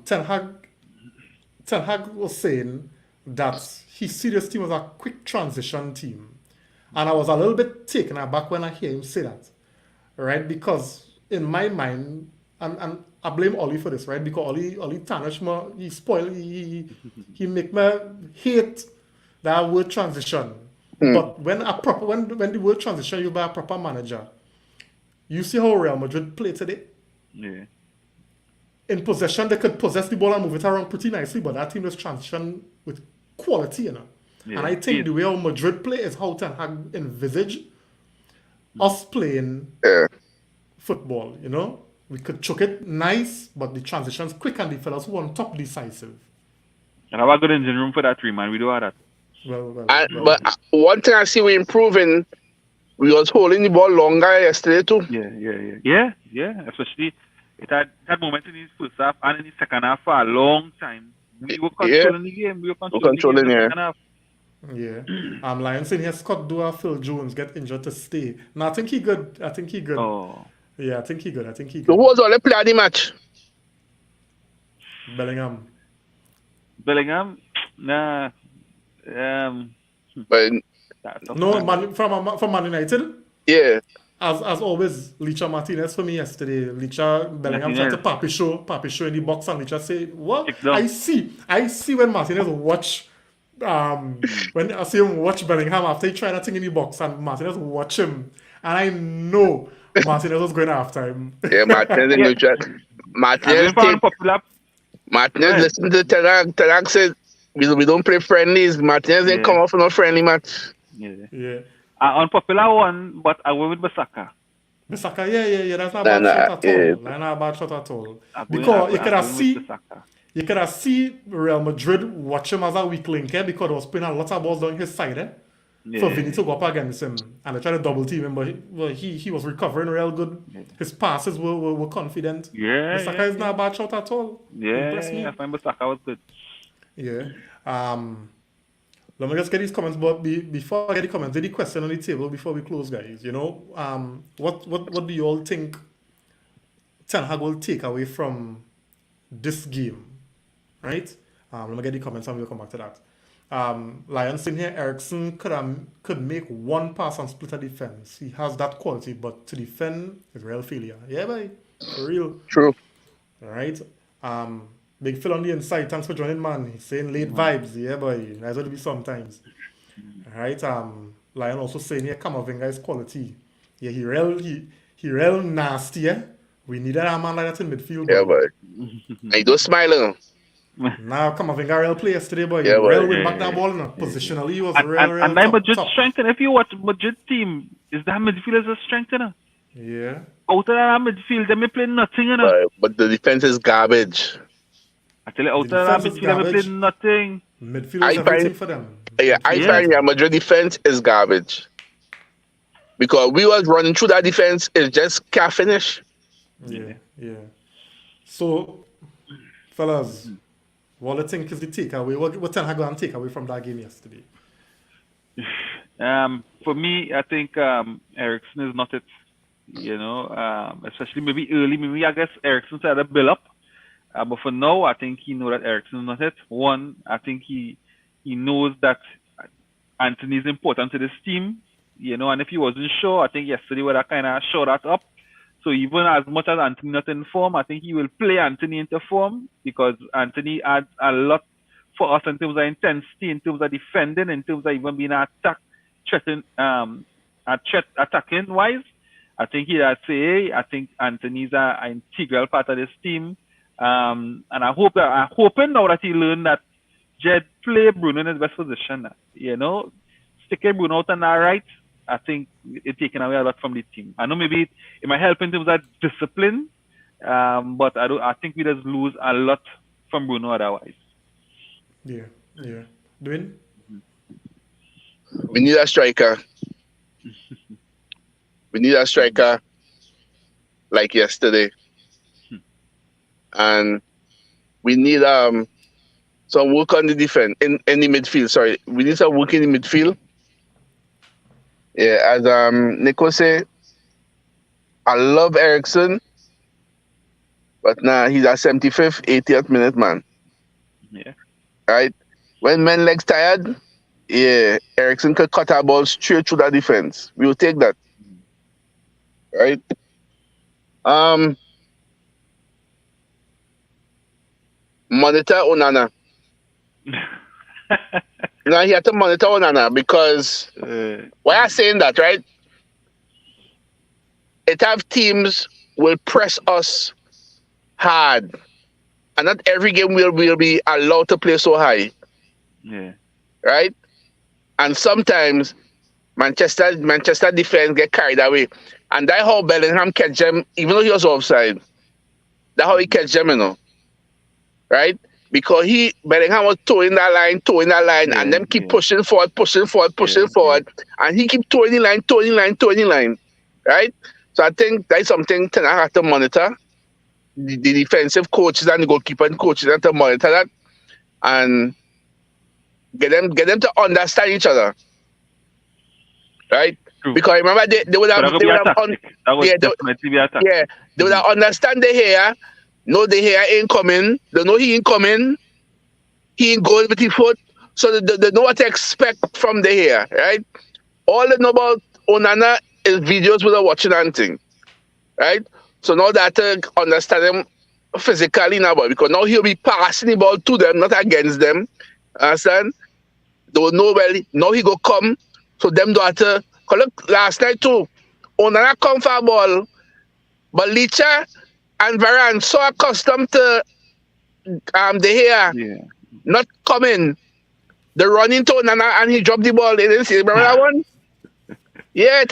Ten Hag was saying that he see this team as a quick transition team. And I was a little bit taken aback when I hear him say that. Right? Because in my mind, and I blame Ollie for this, right? Because Ollie tarnish me, he spoil, he make me hate that word transition. But when the word transition, you buy a proper manager. You see how Real Madrid play today? Yeah. In possession, they could possess the ball and move it around pretty nicely, but that team is transition with quality, you know. Yeah, And I think it- the way how Madrid play is how Ten Hag envisage us playing Yeah. football, you know. We could chuck it nice, but the transitions quick and the fellas who on top decisive. And have a good engine room for that three man. We do have that. Well. But one thing I see we improving, we was holding the ball longer yesterday too. Yeah. Especially it had moment in his first half and in the second half for a long time. We were controlling the game. We were controlling the game in the second half. Yeah. Lions in here, Scott Dua, Phil Jones get injured to stay. No, I think he good. Oh. Yeah, I think he good. So who was all the player of the match? Bellingham. Nah. But That's a No, fact. from Man United. yeah, As always, Licha Martinez for me yesterday. Licha Bellingham tried to Papi show in the box, and Licha say, "What? Kick down. I see when Martinez watch, when I see him watch Bellingham after he tried that thing in the box, and Martinez watch him, and I know Martinez was going after him. yeah, Martinez in the chat. And we popular. Martinez listen to Ten Hag. Ten Hag said we don't play friendlies. Martinez didn't come off for no friendly match. Yeah. Unpopular one, but I went with Basaka. Bissaka, yeah, that's not a bad shot at all. That's not a bad shot at all. Because you could have see Real Madrid watch him as a weak link, because he was playing a lot of balls down his side, for Vinny to go up against him. And they tried to double team him, but he was recovering real good. His passes were confident. Bissaka is not a bad shot at all. Impressed me. I find Basaka was good. Yeah. Let me just get these comments, but before I get the comments, the question on the table before we close, guys. You know, what do you all think Ten Hag will take away from this game, right? Let me get the comments and we'll come back to that. Lions in here, Ericsson could make one pass and split a defense. He has that quality, but to defend is real failure. Yeah, boy, for real. True. All right. Big Phil on the inside. Thanks for joining, man. He's saying late vibes. Yeah, boy. That's what it be sometimes. All right. Lion also saying here, Kamavinga is quality. Yeah, he real nasty. Yeah. We needed a man like that in midfield. Yeah, boy. And he don't smile. Now Kamavinga real play yesterday, boy. Yeah, Real boy. win back that ball. Positionally, he was And real that Madrid top. strength, and if you watch Madrid team, is that midfield is a strength, you know? Yeah. Out of that midfield, they may play nothing, you know? But the defense is garbage. tell you, out of The that defense is midfield, we played garbage. nothing. Midfield I is everything find- for them. Yeah, I Yeah. find Real Madrid defense is garbage. Because we was running through that defense, it just can't finish. Yeah. So, fellas, what do you think is the takeaway? What Ten Hag going to take away from that game yesterday? For me, I think Ericsson is not it. You know, especially maybe early. Maybe I guess Ericsson had a build up. But for now, I think he know that Ericsson is not it. One, I think he knows that Anthony is important to this team. You know, and if he wasn't sure, I think yesterday would have kind of show that up. So even as much as Anthony not in form, I think he will play Anthony into form because Anthony adds a lot for us in terms of intensity, in terms of defending, in terms of even being attacking wise. I think he does say, hey, I think Anthony's an integral part of this team. And I'm hoping now that he learned that Jed play Bruno in his best position. You know, sticking Bruno out on that right, I think it's taken away a lot from the team. I know maybe it might help in terms of discipline, but I think we just lose a lot from Bruno otherwise. Yeah. Dwayne? We need a striker. We need a striker like yesterday. And we need some work on the defense in the midfield. Sorry, we need some work in the midfield. Yeah, as Nico say, I love Ericsson, but now he's at 75th, 80th minute, man. Yeah. Right? When men legs tired, yeah, Ericsson could cut our ball straight through that defense. We will take that. Right? Monitor Onana. Now he had to monitor Onana because why I'm saying that, right? It have teams will press us hard. And not every game will be allowed to play so high. Yeah. Right? And sometimes Manchester defense get carried away. And that's how Bellingham catch them, even though he was offside. That's how he catch them, you know. Right? Because Bellingham was towing that line, Yeah, and them keep yeah. pushing forward, and he keep towing the line, right? So I think that's something Ten Hag have to monitor. The defensive coaches and the goalkeeper and coaches have to monitor that and get them to understand each other, right? True. Because remember they would But have that would be a tactic. That would yeah, definitely be a tactic. yeah, they would have understand the hair. No, the hair ain't coming. They know he ain't coming. He ain't going with his foot. So they know what to expect from the hair, right? All they know about Onana is videos we are watching and thing, right? So now that understand them physically now, because now he'll be passing the ball to them, not against them. Understand? They will know well. Now he go come. So them do have to. Look, last night too, Onana come for a ball, but Licha and Varane so accustomed to the hair not coming. They run into Onana and he dropped the ball. You didn't see? Remember that one? Yeah,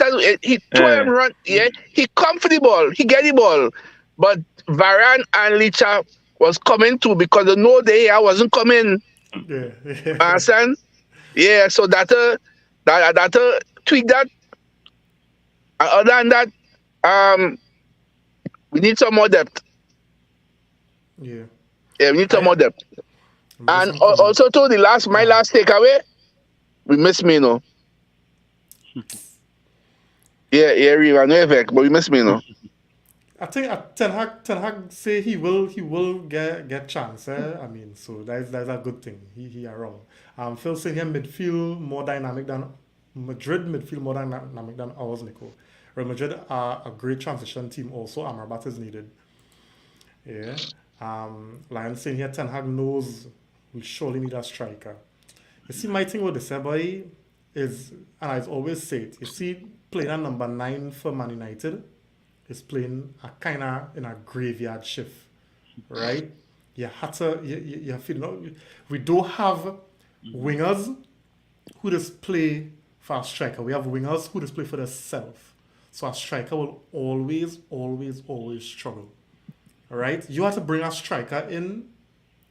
he threw him run. Yeah, he come for the ball. He get the ball, but Varane and Licha was coming too because they know the hair wasn't coming. Yeah. Understand? Yeah, so that tweak that. Other than that, we need some more depth. Yeah. Yeah, we need some more depth. And Some comments. also to my last takeaway, we miss Mino. Yeah, we are no effect, but we miss Mino. I think Ten Hag say he will get chance. I mean, so that's a good thing. He are wrong. Phil saying here midfield more dynamic than Madrid midfield more dynamic than ours, Nico. Real Madrid are a great transition team also. Amrabat is needed. Yeah. Lion saying here Ten Hag knows we surely need a striker. You see, my thing with the Seboy is, and I always say it, you see, playing at number 9 for Man United is playing a kind of in a graveyard shift, right? You have to, you feel, no, we don't have wingers who just play for a striker. We have wingers who just play for themselves. So a striker will always struggle, right? You have to bring a striker in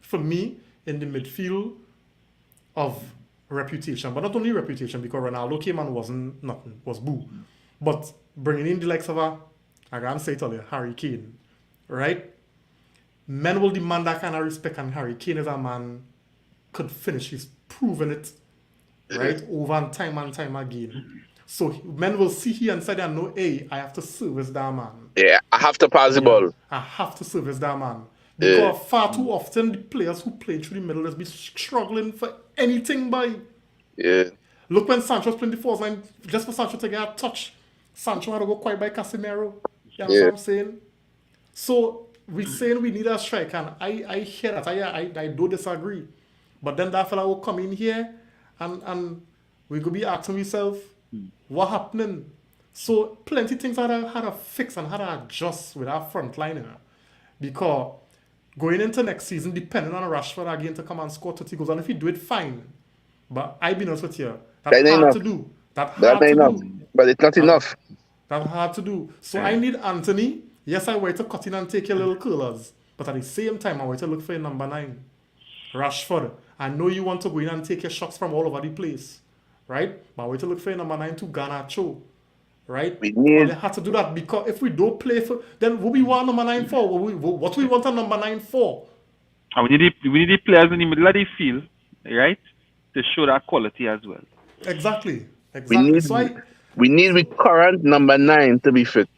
for me, in the midfield of reputation, but not only reputation, because Ronaldo came and wasn't nothing, was boo. But bringing in the likes of I can't say it earlier, Harry Kane, right? Men will demand that kind of respect, and Harry Kane is a man could finish. He's proven it, right? Over and time again. So men will see here and say, and know, hey, I have to service that man. Yeah, I have to pass the ball. I have to service that man. Because far too often the players who play through the middle has been struggling for anything by. Yeah. Look when Sancho's playing the force line, just for Sancho to get a touch, Sancho had to go quiet by Casemiro. You know what I'm saying? So we're saying we need a striker, and I hear that. I do disagree. But then that fella will come in here and we could be asking ourselves, what happening? So plenty things had to fix and had to adjust with our front line, you know? Because going into next season, depending on Rashford again to come and score 30 goals, and if he do it, fine. But I be honest with you, that's hard to do. That's hard to do. But it's not enough. That's hard to do. So I need Anthony. Yes, I wait to cut in and take your little curlers. But at the same time, I wait to look for your number 9. Rashford. I know you want to go in and take your shots from all over the place. Right? But I wait to look for your number 9 to Garnacho. Right? We need... They have to do that because if we don't play for... Then what we want number 9 for? What we want a number 9 for? And we need the players in the middle of the field, right? To show that quality as well. Exactly. We need the current number 9 to be fit.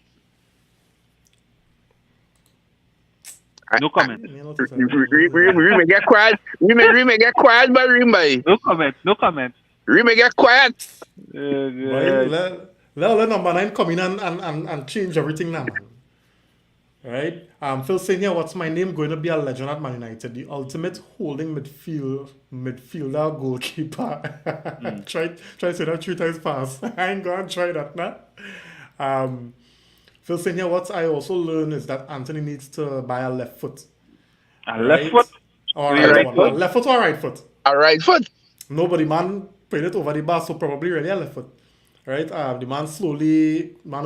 No comment. We may get quiet. We may get quiet, but no comment. We may get quiet. Let number 9 come in and change everything now, man. Right? Phil saying here, what's my name going to be a legend at Man United? The ultimate holding midfielder goalkeeper. Try to say that 3 times fast. I ain't gonna try that now. Phil saying here, what I also learned is that Anthony needs to buy a left foot. A left foot? Or a right foot? A left foot or a right foot? A right foot. Nobody man played it over the bar, so probably really a left foot. Right? The man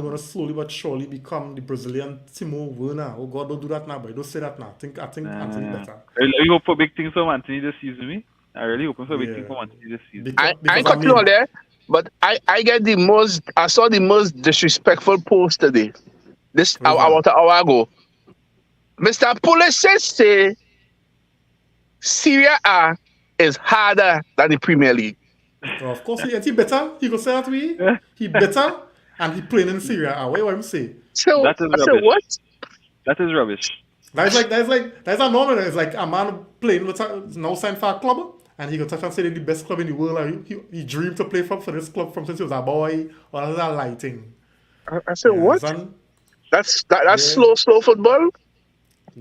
gonna slowly but surely become the Brazilian Timo Werner. Oh God, don't do that now, boy. Don't say that now. I think Anthony better. I hope for big things from Anthony this season, me. I really hope for big things from Anthony this season. I cut you all there, but I saw the most disrespectful post today. This about an hour ago. Mr. Pulisic say Serie A is harder than the Premier League. Oh, of course, he better. He go say that way. He better, and he playing in Syria. What you say? So that is rubbish. What? That is rubbish. That's a normal. It's like a man playing with now signed for a club, and he go touch and say they're the best club in the world. And he dreamed to play for this club from since he was a boy. Or that's a lighting. I said what? That's slow football.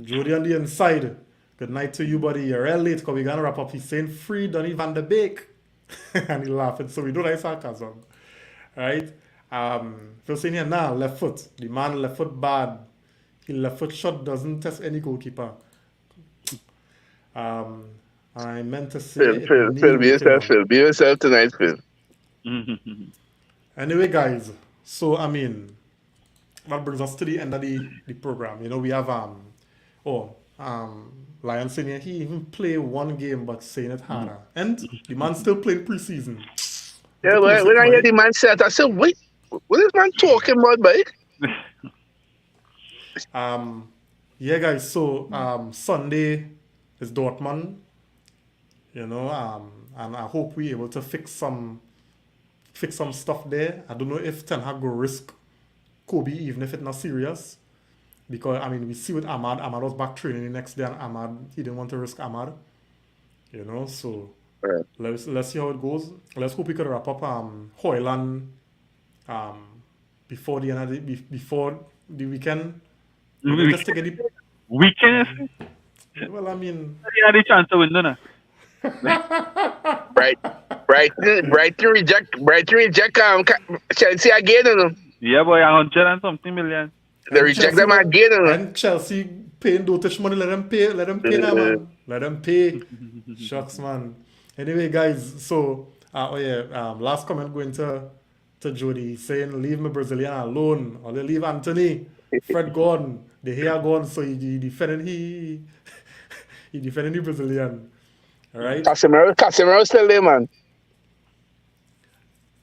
Jody on the inside. Good night to you, buddy. You're real late because we're gonna wrap up. He's saying free Donny van de Beek. And he laughing, so we don't like sarcasm, right? Phil saying here now, left foot. The man left foot bad. His left foot shot doesn't test any goalkeeper. I meant to say Phil, be yourself tonight, Phil. Anyway, guys, so I mean, that brings us to the end of the program. You know, we have Lion saying here, he even play one game but saying it harder. And the man still playing preseason. Yeah, when I hear the man say that, I said, wait, what is man talking about, boy? Yeah, guys, so Sunday is Dortmund. You know, and I hope we're able to fix some stuff there. I don't know if Ten Hag will risk Kobe even if it's not serious. Because, I mean, we see with Ahmad was back training the next day, and he didn't want to risk Ahmad. You know, so let's see how it goes. Let's hope we could wrap up Hoyland before the end of before the weekend. Just to get the weekend? Well, I mean... You had a chance to win, don't you? Brighton reject Chelsea again, you know. Yeah, boy, 100 and something million. They reject them again, you know. And Chelsea paying dotage money, let them pay now, man. Let them pay. Shucks, man. Anyway, guys, so last comment going to Jody saying leave me Brazilian alone, or they leave Anthony. Fred gone, the hair gone, so he defending he defending the Brazilian. All right. Casemiro still there, man.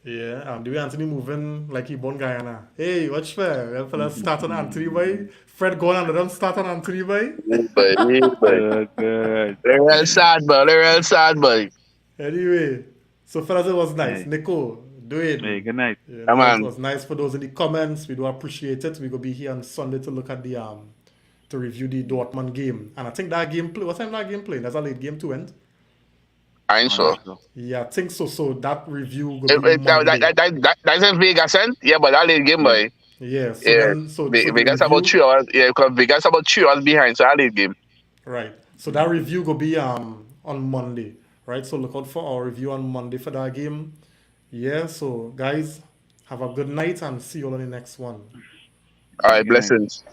Yeah, the way Anthony moving like he born Guyana. Hey, watch fair. Well, fellas start on Anthony, boy. Fred going under them start on Anthony, boy. But Good. they're real sad, boy. They're real sad, boy. Anyway, so fellas, it was nice. Hey. Nico, do it. Hey, good night. You Yeah, know, man. it was nice for those in the comments. We do appreciate it. We gonna be here on Sunday to look at the to review the Dortmund game. And I think that game play. What time that game playing? That's a late game to end. I ain't sure. Yeah, I think so. So that review will be Monday. That's in Vegas, and yeah, but that late game, boy. Yeah. So Yeah, then, so Vegas the about review, 3 hours. Yeah, because Vegas about 3 hours behind, so that late game. right. So that review will be on Monday, right? So look out for our review on Monday for that game. Yeah. So guys, have a good night and see you all on the next one. All right, Good night. blessings.